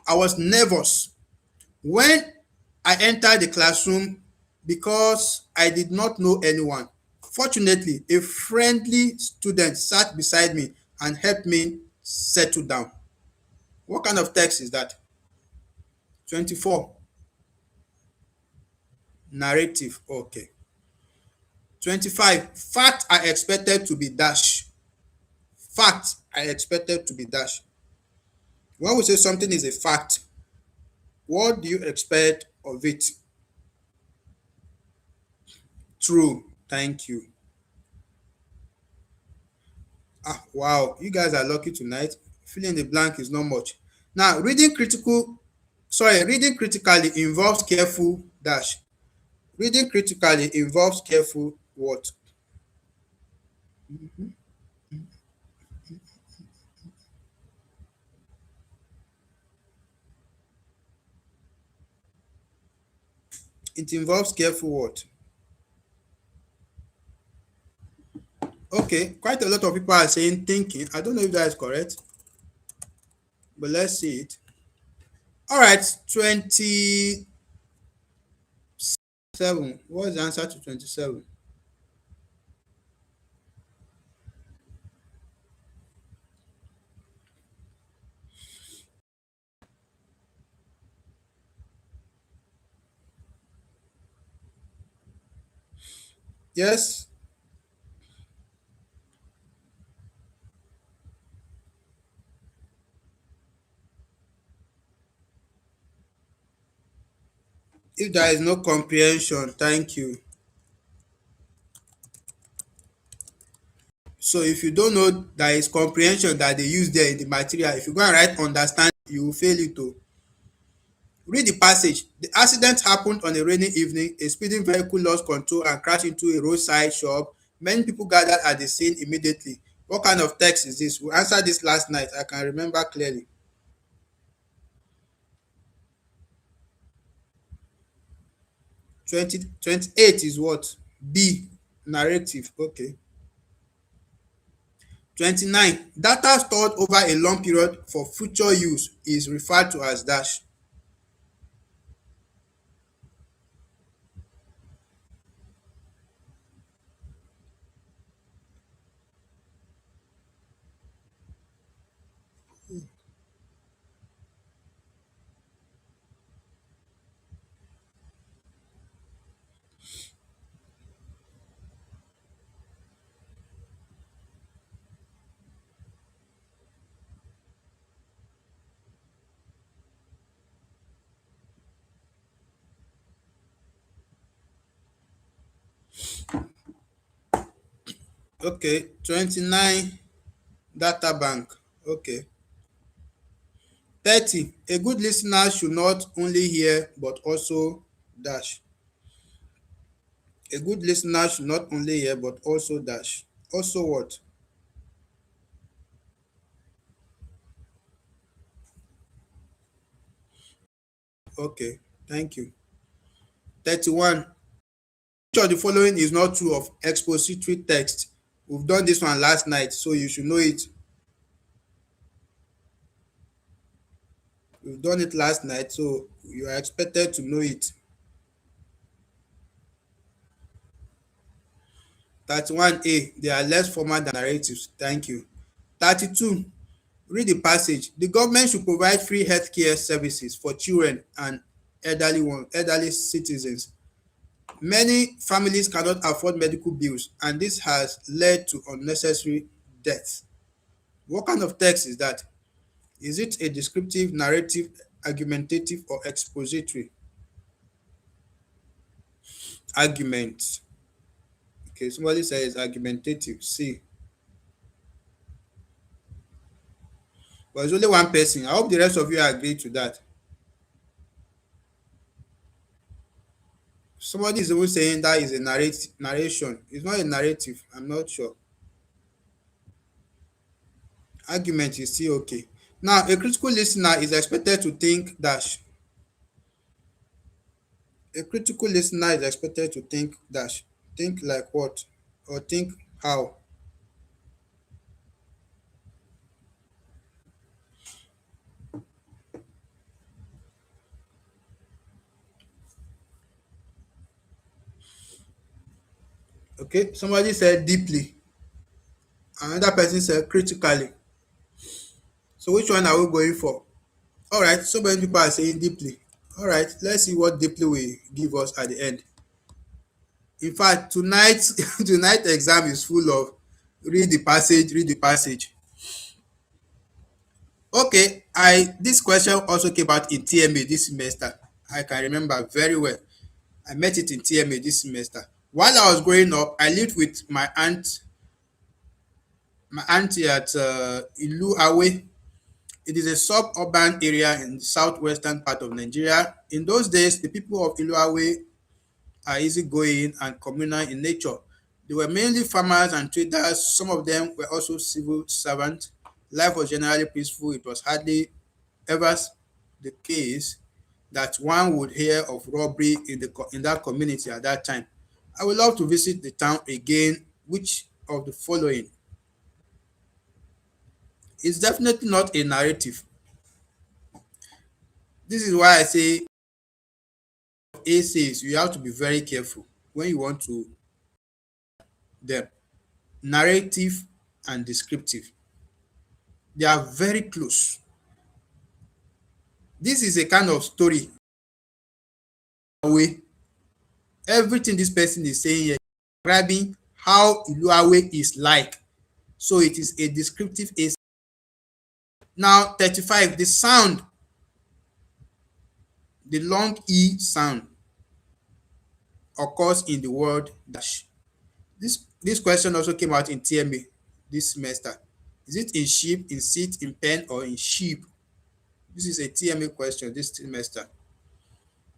I was nervous when I entered the classroom because I did not know anyone. Fortunately, a friendly student sat beside me and helped me settle down. What kind of text is that? 24. Narrative. Okay. 25. Fact I expected to be dash. Fact I expected to be dash. When we say something is a fact, what do you expect of it? True. Thank you. Ah, wow. You guys are lucky tonight. Fill in the blank is not much. Now, reading critically involves careful dash. Reading critically involves careful what? It involves careful what? Okay, quite a lot of people are saying thinking. I don't know if that is correct, but let's see it. All right, 27. What's the answer to 27? Yes, if there is no comprehension, thank you. So if you don't know there is comprehension that they use there in the material, if you go and write understand, you will fail it to. Read the passage. The accident happened on a rainy evening. A speeding vehicle lost control and crashed into a roadside shop. Many people gathered at the scene immediately. What kind of text is this? We answered this last night. I can remember clearly. 28 is what? B. Narrative. Okay. 29. Data stored over a long period for future use is referred to as dash. Okay. 29. Data bank. Okay. 30. A good listener should not only hear but also dash. A good listener should not only hear but also dash. Also what? Okay, thank you. 31. Which of the following is not true of expository text? We've done this one last night, so you should know it. We've done it last night, so you are expected to know it. 31A. They are less formal than narratives. Thank you. 32. Read the passage. The government should provide free healthcare services for children and elderly citizens. Many families cannot afford medical bills, and this has led to unnecessary deaths. What kind of text is that? Is it a descriptive, narrative? Argumentative or expository? Argument. Okay, somebody says argumentative. C. But it's only one person. I hope the rest of you agree to that. Somebody is even saying that is a narration. It's not a narrative. I'm not sure. Argument is still okay. Now, a critical listener is expected to think dash. A critical listener is expected to think dash. Think like what? Or think how? Okay, somebody said deeply. Another person said critically. So which one are we going for? All right, so many people are saying deeply. All right, let's see what deeply will give us at the end. In fact, tonight tonight exam is full of read the passage, read the passage. Okay, I this question also came out in TMA this semester. I can remember very well. I met it in TMA this semester. While I was growing up, I lived with my auntie at Ilu Awe. It is a suburban area in the southwestern part of Nigeria. In those days, the people of Ilu Awe are easygoing and communal in nature. They were mainly farmers and traders. Some of them were also civil servants. Life was generally peaceful. It was hardly ever the case that one would hear of robbery in that community at that time. I would love to visit the town again. Which of the following? It's definitely not a narrative. This is why I say essays, you have to be very careful when you want to them. Narrative and descriptive. They are very close. This is a kind of story way. Everything this person is saying here, describing how Iluawe is like. So it is a descriptive essay. Now 35, the sound, the long E sound occurs in the word dash. This question also came out in TMA this semester. Is it in sheep, in seat, in pen, or in sheep? This is a TMA question this semester.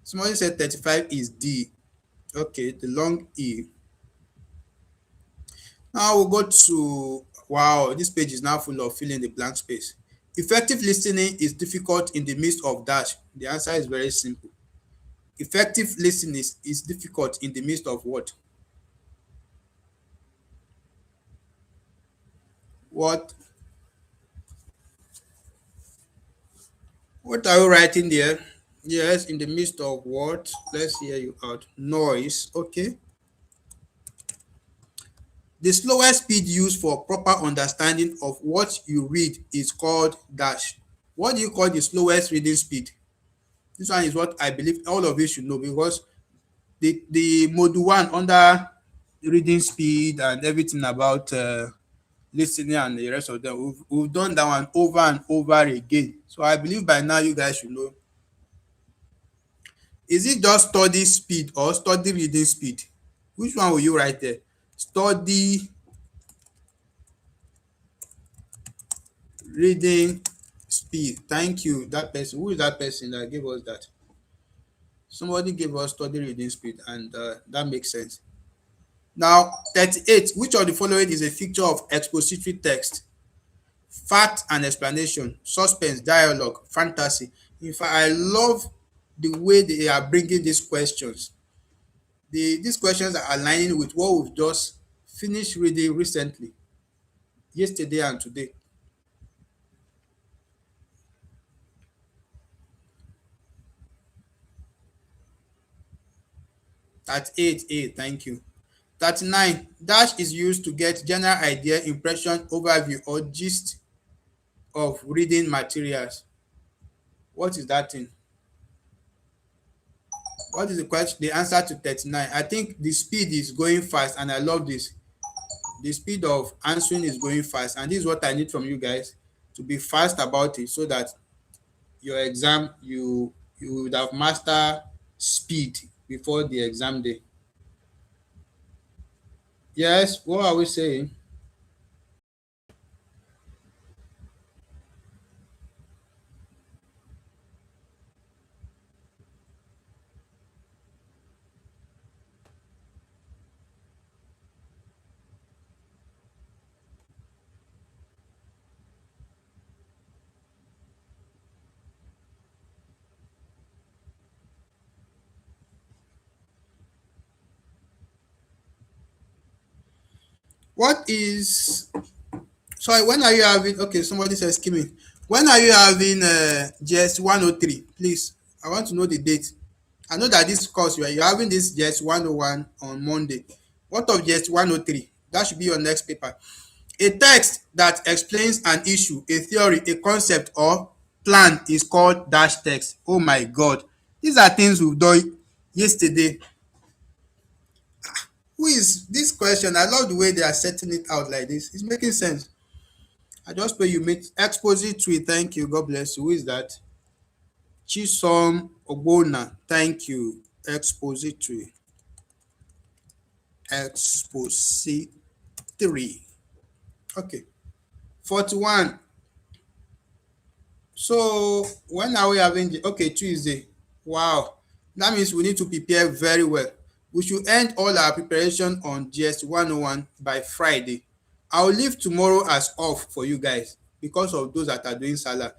Somebody said 35 is D. Okay, the long E. Now we'll go to, wow, this page is now full of fill in the blank space. Effective listening is difficult in the midst of dash. The answer is very simple. Effective listening is difficult in the midst of what? What? What are you writing there? Yes, in the midst of what? Let's hear you out. Noise. Okay. The slowest speed used for proper understanding of what you read is called dash. What do you call the slowest reading speed? This one is what I believe all of you should know, because the module one under reading speed and everything about listening and the rest of them, we've done that one over and over again. So I believe by now you guys should know. Is it just study speed or study reading speed? Which one will you write there? Study reading speed. Thank you, that person. Who is that person that gave us that? Somebody gave us study reading speed, and that makes sense. Now 38, which of the following is a feature of expository text? Fact and explanation, suspense, dialogue, fantasy. In fact, I love the way they are bringing these questions. These questions are aligning with what we've just finished reading recently, yesterday and today. 38A, thank you. 39, dash is used to get general idea, impression, overview, or gist of reading materials. What is that thing? What is the question? The answer to 39. I think the speed is going fast, and I love this. The speed of answering is going fast, and this is what I need from you guys, to be fast about it, so that your exam, you would have mastered speed before the exam day. Yes, what are we saying? What is Sorry, when are you having, okay, somebody says skimming. When are you having GS 103? Please, I want to know the date. I know that this course you're having this GS 101 on Monday. What of GS 103? That should be your next paper. A text that explains an issue, a theory, a concept, or plan is called dash text. Oh my God. These are things we've done yesterday. Who is this question? I love the way they are setting it out like this. It's making sense. I just pray you meet expository. Thank you. God bless you. Who is that? Chisom Ogbona. Thank you. Expository. Expository. Okay. 41. So when are we having okay, Tuesday? Wow. That means we need to prepare very well. We should end all our preparation on GS101 by Friday. I'll leave tomorrow as off for you guys because of those that are doing Salah.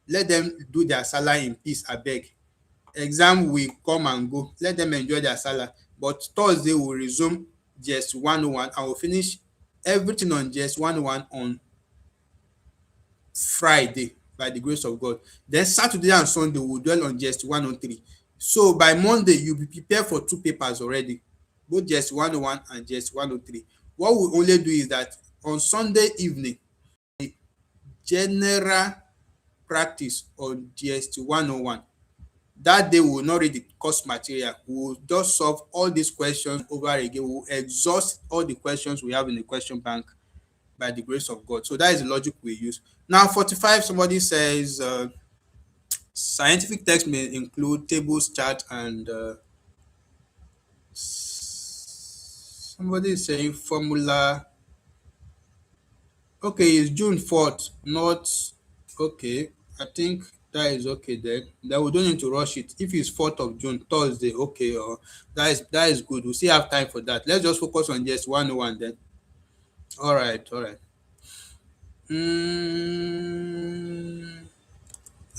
Let them do their Salah in peace, abeg. Exam will come and go. Let them enjoy their Salah. But Thursday we'll resume GS101 and we'll finish everything on GS101 on Friday by the grace of God. Then Saturday and Sunday we'll dwell on GS103. So by Monday you'll be prepared for two papers already, both GS101 and GS103. What we only do is that on Sunday evening, general practice on GST101. That day we will not read the course material. We will just solve all these questions over again. We will exhaust all the questions we have in the question bank by the grace of God. So that is the logic we use. Now 45, somebody says scientific text may include tables, chart, and somebody is saying formula. Okay, it's June 4th, not okay. I think that is okay then. Then we don't need to rush it. If it's 4th of June, Thursday, okay, or that is good. We still have time for that. Let's just focus on just 101 then. All right, all right.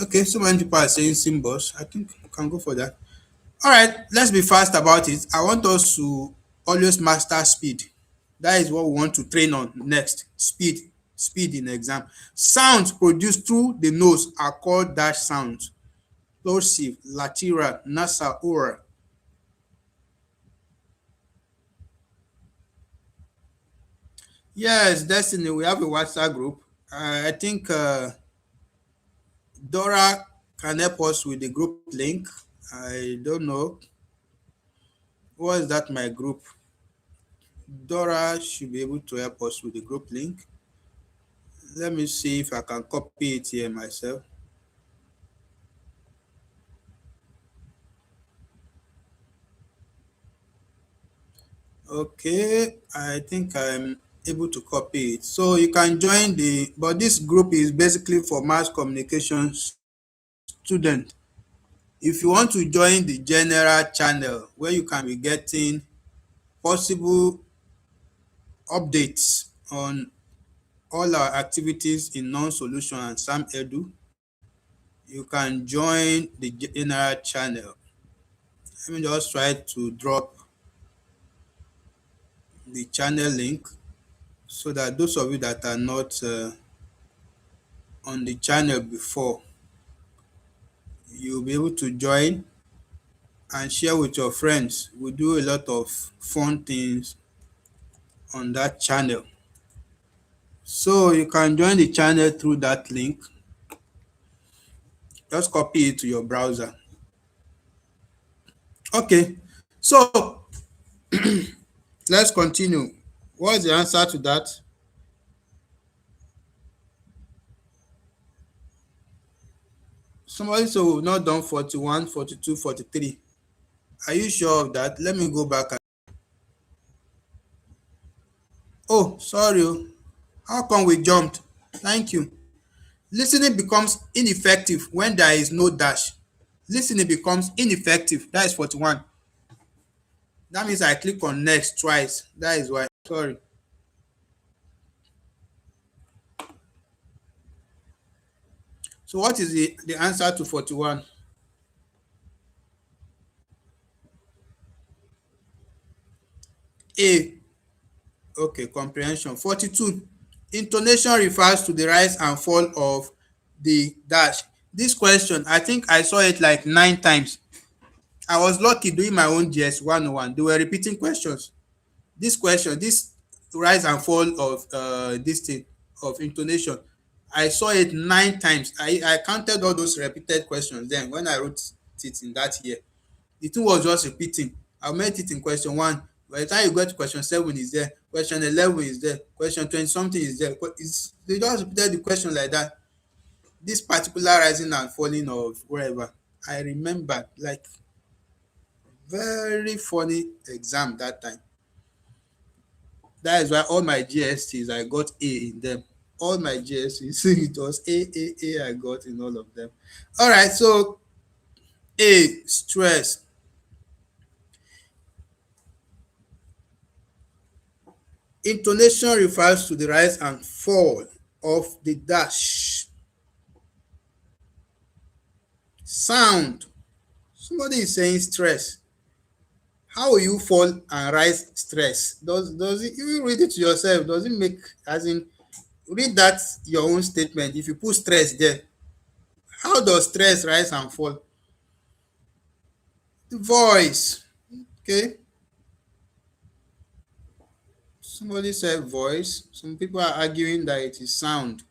Okay, so many people are saying symbols. I think we can go for that. All right, let's be fast about it. I want us to always master speed. That is what we want to train on next. Speed in exam. Sounds produced through the nose are called dash sounds. Plosive, lateral, nasal, oral. Yes, Destiny, we have a WhatsApp group. I think Dora can help us with the group link. I don't know. What is that, my group? Dora should be able to help us with the group link. Let me see if I can copy it here myself. Okay, I think I'm able to copy it. So you can join but this group is basically for mass communication students. If you want to join the general channel where you can be getting possible updates on all our activities in non-solution and SAM Edu, you can join the general channel. Let me just try to drop the channel link so that those of you that are not on the channel before, you'll be able to join and share with your friends. We do a lot of fun things on that channel. So you can join the channel through that link. Just copy it to your browser. Okay, so let's continue. What's the answer to that? Somebody say we've not done 41, 42, 43. Are you sure of that? Let me go back. Oh, sorry. Oh. How come we jumped? Thank you. Listening becomes ineffective when there is no dash. Listening becomes ineffective. That is 41. That means I click on next twice. That is why. Sorry. So what is the answer to 41? A. Okay, comprehension. 42. Intonation refers to the rise and fall of the dash. This question, I think I saw it like 9 times. I was lucky doing my own GS101. They were repeating questions. This question, this rise and fall of this thing of intonation, I saw it 9 times. I counted all those repeated questions then when I wrote it in that year. The thing was just repeating. I made it in question one. By the time you go to question 7 is there, question 11 is there, question 20 something is there. They just repeated the question like that. This particular rising and falling of wherever, I remember like very funny exam that time. That is why all my GSTs I got A in them. All my GSTs it was A I got in all of them. All right, so A, stress. Intonation refers to the rise and fall of the dash. Sound. Somebody is saying stress. How will you fall and rise stress? Does it, you read it to yourself? Does it make, as in, read that your own statement? If you put stress there, how does stress rise and fall? The voice. Okay. Somebody said voice. Some people are arguing that it is sound.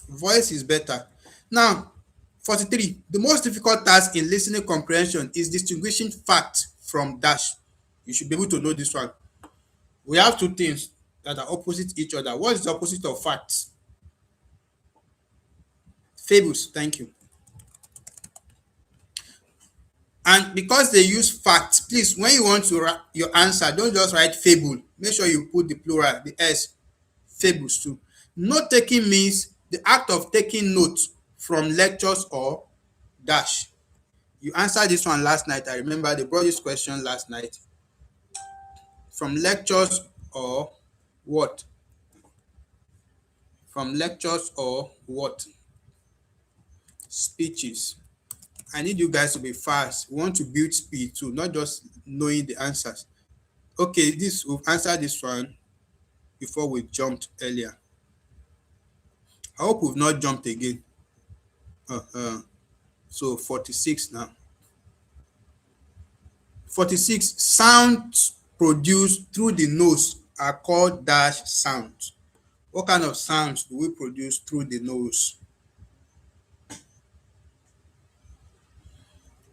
Voice is better. Now, 43. The most difficult task in listening comprehension is distinguishing fact from dash. You should be able to know this one. We have two things that are opposite each other. What is the opposite of facts? Fables. Thank you. And because they use facts, please, when you want to write your answer, don't just write fable. Make sure you put the plural, the S. Fables too. Note taking means the act of taking notes from lectures or dash. You answered this one last night. I remember they brought this question last night. From lectures or what? From lectures or what? Speeches. I need you guys to be fast. We want to build speed too, not just knowing the answers. Okay, we've answered this one before we jumped earlier. I hope we've not jumped again. So 46 now. 46. Sounds produced through the nose are called dash sounds. What kind of sounds do we produce through the nose?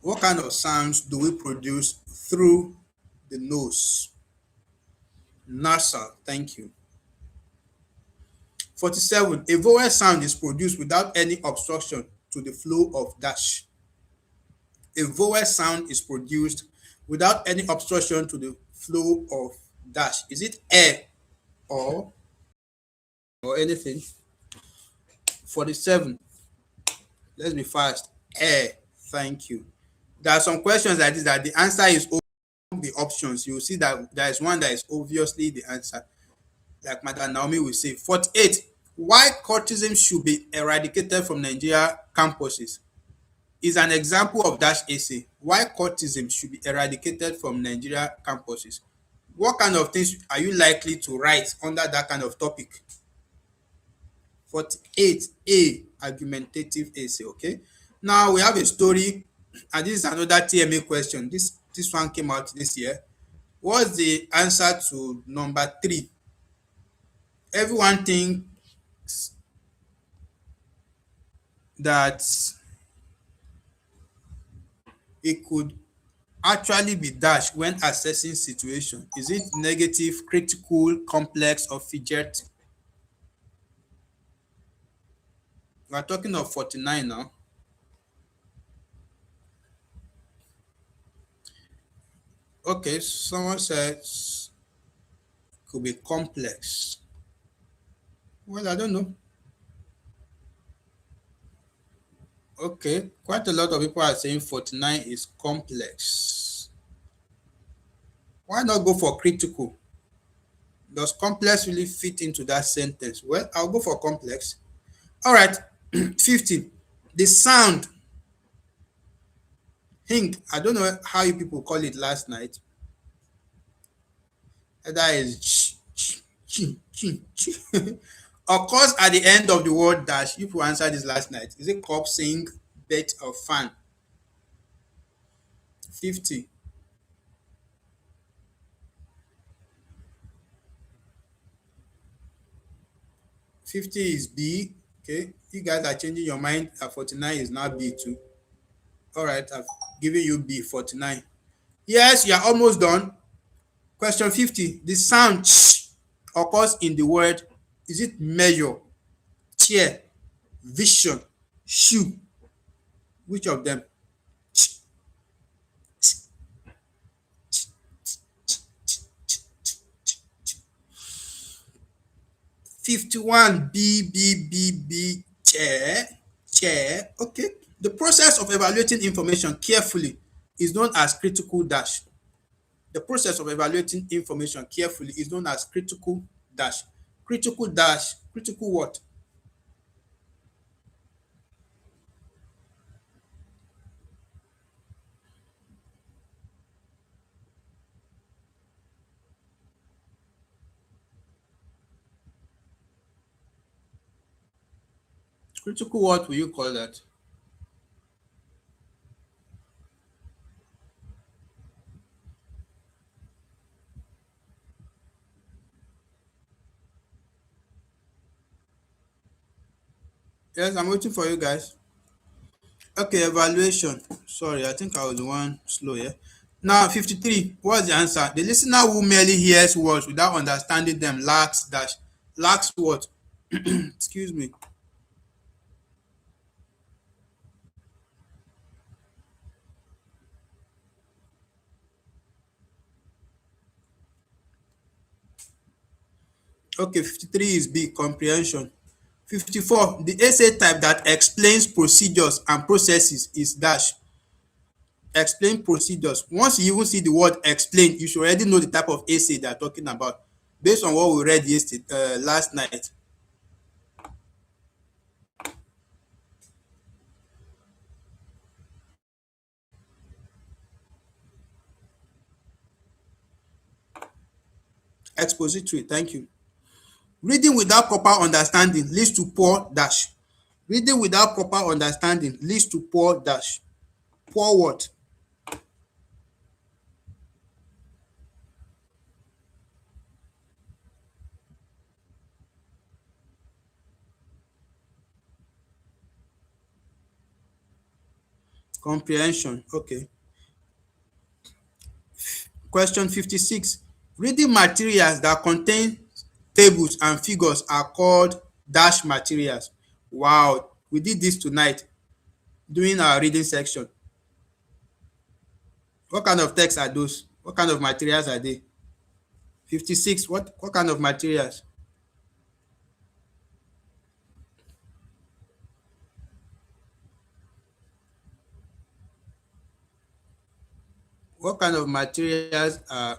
What kind of sounds do we produce through the nose? Nasal, thank you. 47. A vowel sound is produced without any obstruction to the flow of dash. A vowel sound is produced without any obstruction to the flow of dash. Is it air or anything? 47. Let's be fast. Air. Thank you. There are some questions like this that the answer is the options. You will see that there is one that is obviously the answer. Like Madam Naomi will say. 48. Why cultism should be eradicated from Nigeria campuses is an example of dash essay. Why cultism should be eradicated from Nigeria campuses. What kind of things are you likely to write under that kind of topic? 48. A. Argumentative essay. Okay. Now we have a story, and this is another TMA question. This one came out this year. What's the answer to number 3? Everyone thinks that it could actually be dash when assessing situation. Is it negative, critical, complex, or fidget? We are talking of 49 now. Okay, someone says could be complex. Well, I don't know. Okay, quite a lot of people are saying 49 is complex. Why not go for critical? Does complex really fit into that sentence? Well, I'll go for complex. All right, 50. The sound, hink, I don't know how you people call it last night. That is occurs at the end of the word dash. If you answer this last night, is it cup, sink, bet, or fan? 50. 50 is B. Okay, you guys are changing your mind. 49 is now B too. All right, I've given you B. 49. Yes, you are almost done. Question 50. The sound occurs in the word, is it measure, chair, vision, shoe? Which of them? 51 B, chair, chair. Okay. The process of evaluating information carefully is known as critical dash. The process of evaluating information carefully is known as critical dash. Critical dash, critical what? Critical what will you call that? Yes, I'm waiting for you guys. Okay, evaluation. Sorry, I think I was the one slow here. Now, 53. What's the answer? The listener who merely hears words without understanding them lacks dash. Lacks what? Excuse me. Okay, 53 is B, comprehension. 54. The essay type that explains procedures and processes is dash. Explain procedures. Once you even see the word explain, you should already know the type of essay they are talking about based on what we read yesterday, last night. Expository, thank you. Reading without proper understanding leads to poor dash. Reading without proper understanding leads to poor dash. Poor what? Comprehension. Okay. Question 56. Reading materials that contain tables and figures are called dash materials. Wow, we did this tonight during our reading section. What kind of texts are those? What kind of materials are they? 56. What kind of materials? What kind of materials are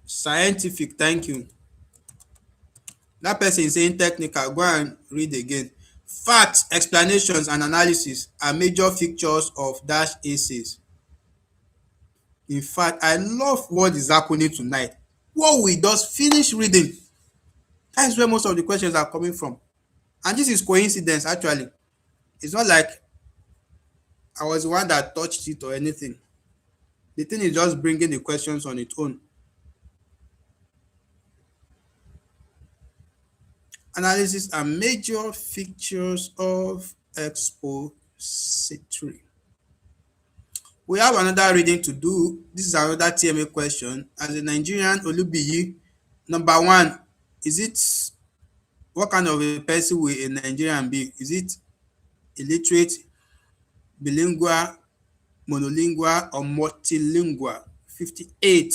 scientific? Thank you. That person is saying technical. Go and read again. Facts, explanations, and analysis are major features of dash essays. In fact, I love what is happening tonight. What we just finish reading, that is where most of the questions are coming from. And this is coincidence, actually. It's not like I was the one that touched it or anything. The thing is just bringing the questions on its own. Analysis are major features of expository. We have another reading to do. This is another TMA question. As a Nigerian, Olubiyi Number one, is it what kind of a person will a Nigerian be? Is it illiterate, bilingual, monolingual, or multilingual? 58.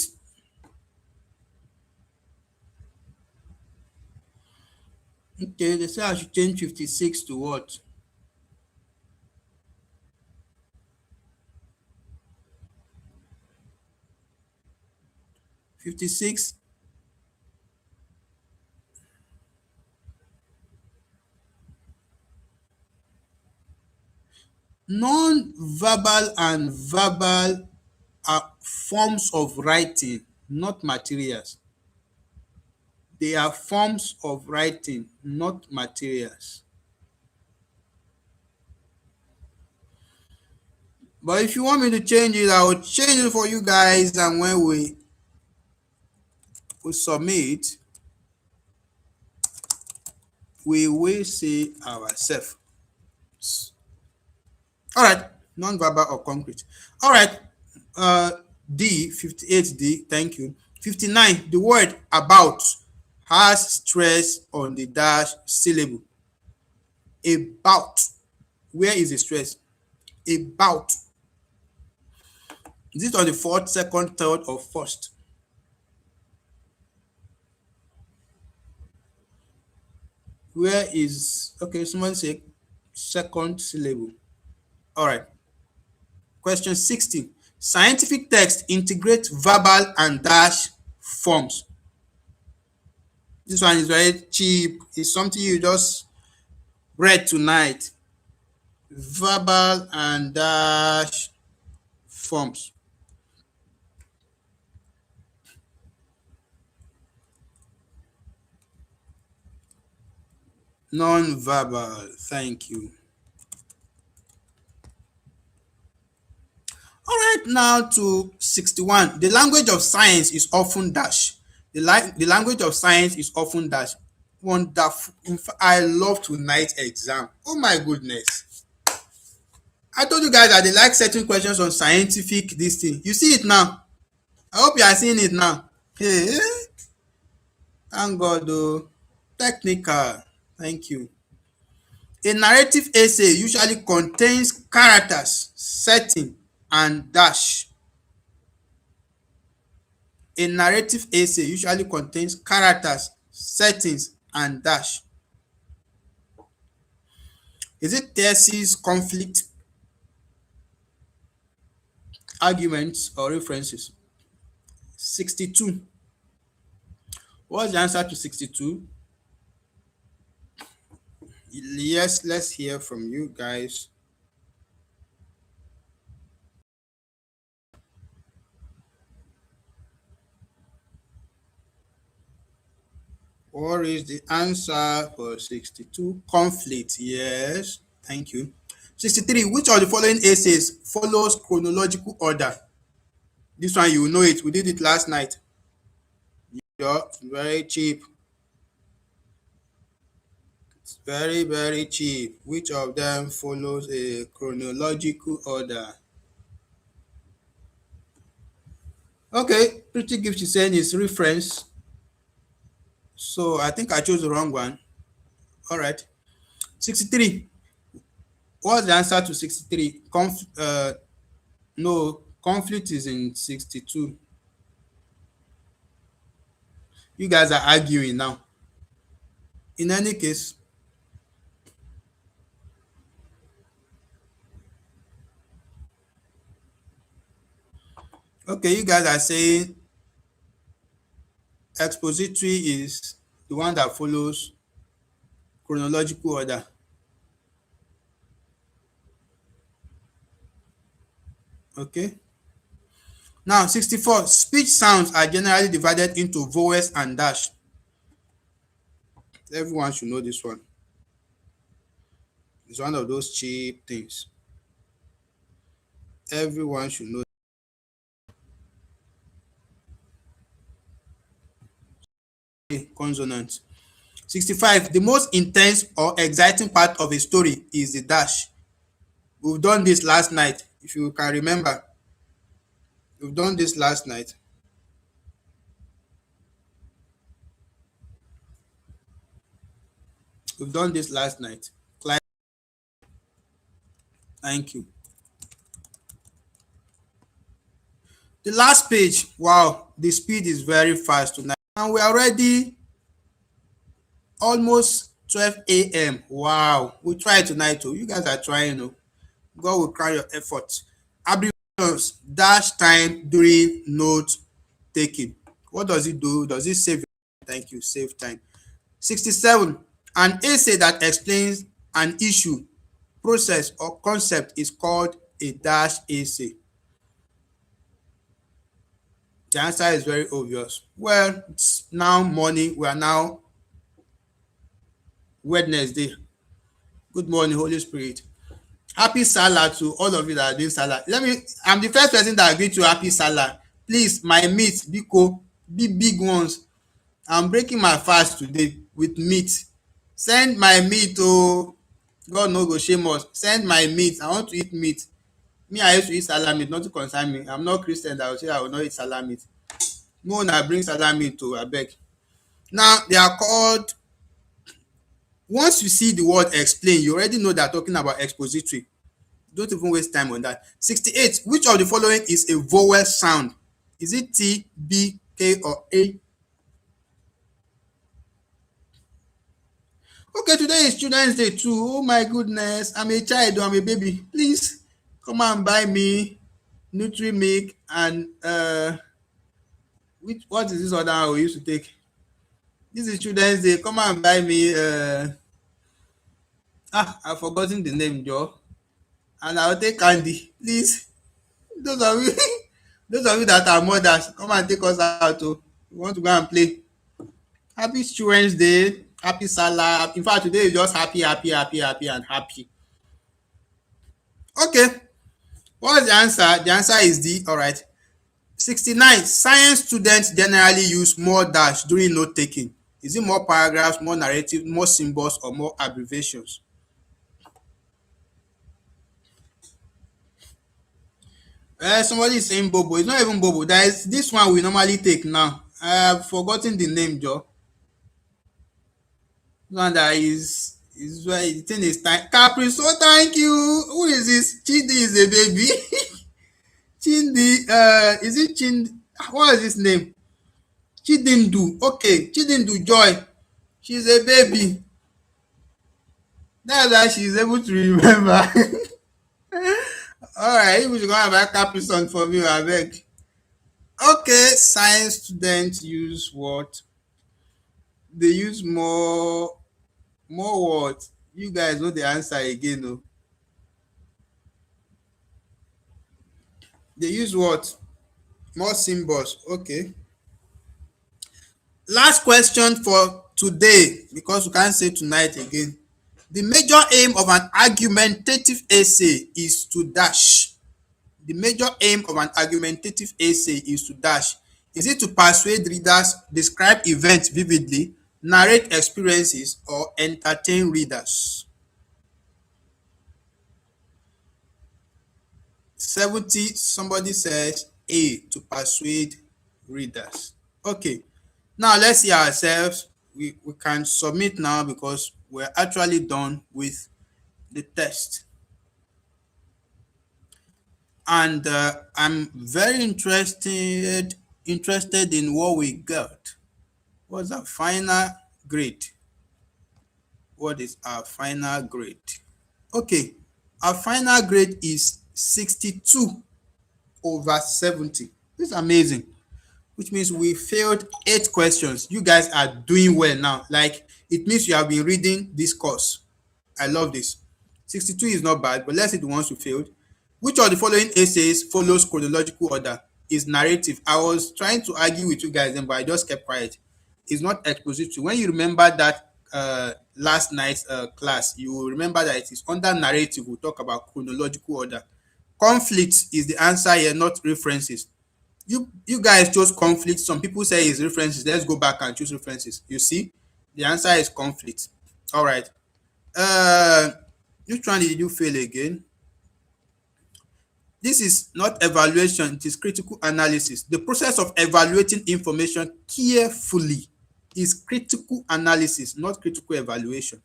Okay, they say I should change 56 to what? 56. Non-verbal and verbal are forms of writing, not materials. They are forms of writing, not materials. But if you want me to change it, I will change it for you guys. And when we submit, we will see ourselves. All right, non-verbal or concrete. All right, D, 58D, thank you. 59, the word about has stress on the dash syllable. About. Where is the stress? About. Is it on the fourth, second, third, or first? Where is, okay, someone say second syllable. All right. Question 60. Scientific text integrate verbal and dash forms. This one is very cheap. It's something you just read tonight. Verbal and dash forms. Non-verbal. Thank you. All right, now to 61. The language of science is often dash. The language of science is often dash. Wonderful. I love tonight exam. Oh my goodness. I told you guys that they like certain questions on scientific this thing. You see it now. I hope you are seeing it now. Hey, thank God though. Technical. Thank you. A narrative essay usually contains characters, setting, and dash. A narrative essay usually contains characters, settings, and dash. Is it thesis, conflict, arguments, or references? 62. What's the answer to 62? Yes, let's hear from you guys. What is the answer for 62? Conflict. Yes, thank you. 63. Which of the following essays follows chronological order? This one you know it. We did it last night. Yeah, very cheap. It's very, very cheap. Which of them follows a chronological order? Okay, Pretty Gift is saying it's reference. So I think I chose the wrong one. All right. 63. What's the answer to 63? No, conflict is in 62. You guys are arguing now. In any case, okay, you guys are saying expository is the one that follows chronological order. Okay. Now, 64. Speech sounds are generally divided into vowels and dash. Everyone should know this one. It's one of those cheap things. Everyone should know. Consonant. 65. The most intense or exciting part of a story is the dash. We've done this last night, if you can remember. We've done this last night. We've done this last night. Thank you. The last page, wow, the speed is very fast tonight. And we're already almost 12 a.m. Wow, we try tonight too. You guys are trying. Oh. God will crown your efforts. Abbreviations, dash time during note taking. What does it do? Does it save? Thank you, save time. 67. An essay that explains an issue, process, or concept is called a dash essay. The answer is very obvious. Well, it's now morning. We are now Wednesday. Good morning, Holy Spirit. Happy Salah to all of you that are doing Salah. I'm the first person that agreed to happy Salah. Please, my meat, biko, big ones. I'm breaking my fast today with meat. Send my meat oh. God no go shame us. Send my meat. I want to eat meat. Me, I used to eat Salah meat, not to concern me. I'm not Christian that will say I will not eat Salah meat. No one bring Salah meat to abeg. Now, they are called, once you see the word explain, you already know they're talking about expository. Don't even waste time on that. 68. Which of the following is a vowel sound? Is it T, B, K, or A? Okay, today is Children's Day too. Oh my goodness. I'm a child, I'm a baby. Please come and buy me Nutri Milk and what is this other one we used to take? This is Children's Day. Come and buy me I've forgotten the name, Joe. And I'll take candy. Please. Those of you those of you that are mothers, come and take us out. Oh. We want to go and play. Happy Children's Day. Happy Salah. In fact, today is just happy, and happy. Okay. What's the answer? The answer is D. All right. 69. Science students generally use more dash during note taking. Is it more paragraphs, more narrative, more symbols, or more abbreviations? Somebody is saying Bobo. It's not even Bobo. There is this one we normally take now. I have forgotten the name, Joe. One that is where the thing is time. Capri, so thank you. Who is this? Chidi is a baby. Chindi, is it Chind? What is his name? Chidindu. Okay, Chidindu Joy. She's a baby. That's why she's able to remember. All right, you should go and buy Capri Sun for me, I beg. Okay, science students use what? They use more what? You guys know the answer again, no? They use what? More symbols. Okay. Last question for today, because we can't say tonight again. The major aim of an argumentative essay is to dash. The major aim of an argumentative essay is to dash. Is it to persuade readers, describe events vividly, narrate experiences, or entertain readers? 70, somebody says A, to persuade readers. Okay, now let's see ourselves. We can submit now because we're actually done with the test. And I'm very interested in what we got. What's our final grade? What is our final grade? Okay, our final grade is 62 over 70. This is amazing, which means we failed 8 questions. You guys are doing well now. Like, it means you have been reading this course. I love this. 62 is not bad, but let's see the ones who failed. Which of the following essays follows chronological order? Is narrative. I was trying to argue with you guys, but I just kept quiet. It's not expository. When you remember that last night's class, you will remember that it is under narrative. We'll talk about chronological order. Conflict is the answer here, not references. You guys chose conflict. Some people say it's references. Let's go back and choose references. You see, the answer is conflict. All right. Which one did you fail again? This is not evaluation, it is critical analysis. The process of evaluating information carefully is critical analysis, not critical evaluation.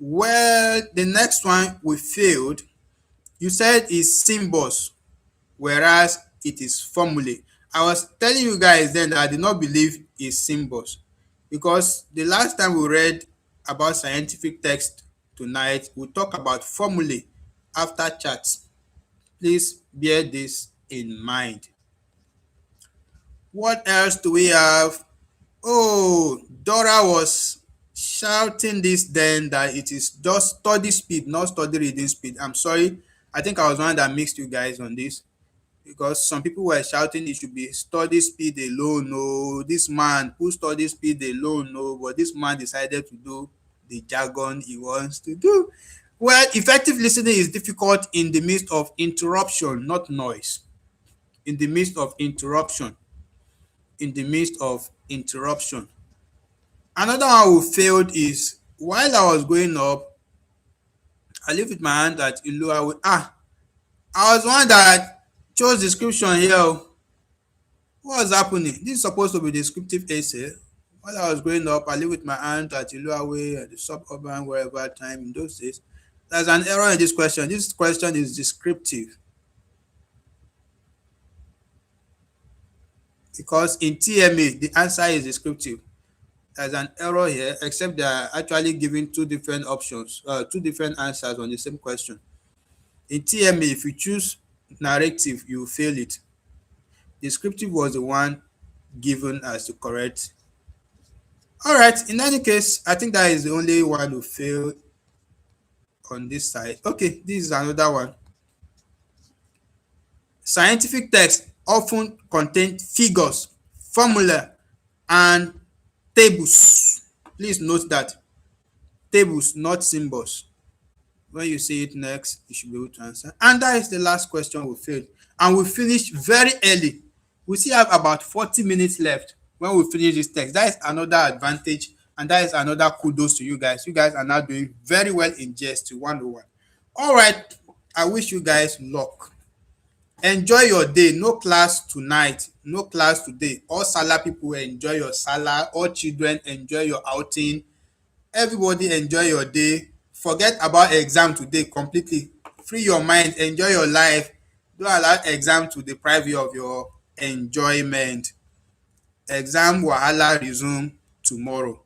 Well, the next one we failed. You said is symbols, whereas it is formulae. I was telling you guys then that I did not believe is symbols, because the last time we read about scientific text tonight, we talk about formulae after charts. Please bear this in mind. What else do we have? Oh, Dora was shouting this then that it is just study speed, not study reading speed. I'm sorry. I think I was one that mixed you guys on this, because some people were shouting it should be study speed alone. No, this man who study speed alone. No, but this man decided to do the jargon he wants to do. Well, effective listening is difficult in the midst of interruption, not noise. In the midst of interruption. In the midst of interruption. Another one we failed is while I was growing up, I lived with my aunt at Ilua. I was one that chose description here. What's happening? This is supposed to be descriptive essay. While I was growing up, I lived with my aunt at Iluawe, at the suburban, wherever time in those days. There's an error in this question. This question is descriptive, because in TMA, the answer is descriptive. There's an error here, except they are actually giving two different options, two different answers on the same question. In TMA, if you choose narrative, you fail it. Descriptive was the one given as the correct. All right, in any case, I think that is the only one who failed on this side. Okay, this is another one. Scientific texts often contain figures, formula, and tables. Please note that tables, not symbols. When you see it next, you should be able to answer. And that is the last question we failed. And we finished very early. We still have about 40 minutes left when we finish this text. That is another advantage, and that is another kudos to you guys. You guys are now doing very well in GST101. All right, I wish you guys luck. Enjoy your day. No class tonight, no class today. All Salah people, enjoy your Salah. All children, enjoy your outing. Everybody, enjoy your day. Forget about exam today completely. Free your mind, enjoy your life. Don't allow exam to deprive you of your enjoyment. Exam wahala resume tomorrow.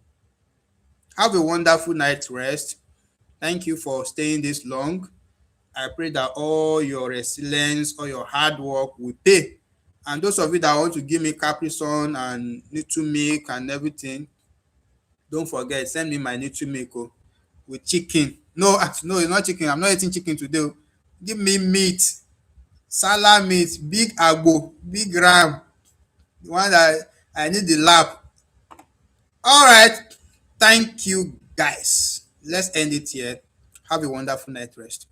Have a wonderful night rest. Thank you for staying this long. I pray that all your resilience, all your hard work will pay. And those of you that want to give me Capri Sun and Little Milk and everything, don't forget, send me my Little Milk with chicken. No, no, it's not chicken. I'm not eating chicken today. Give me meat, salad meat, big agbo, big ram, the one that I need the lap. All right. Thank you, guys. Let's end it here. Have a wonderful night rest.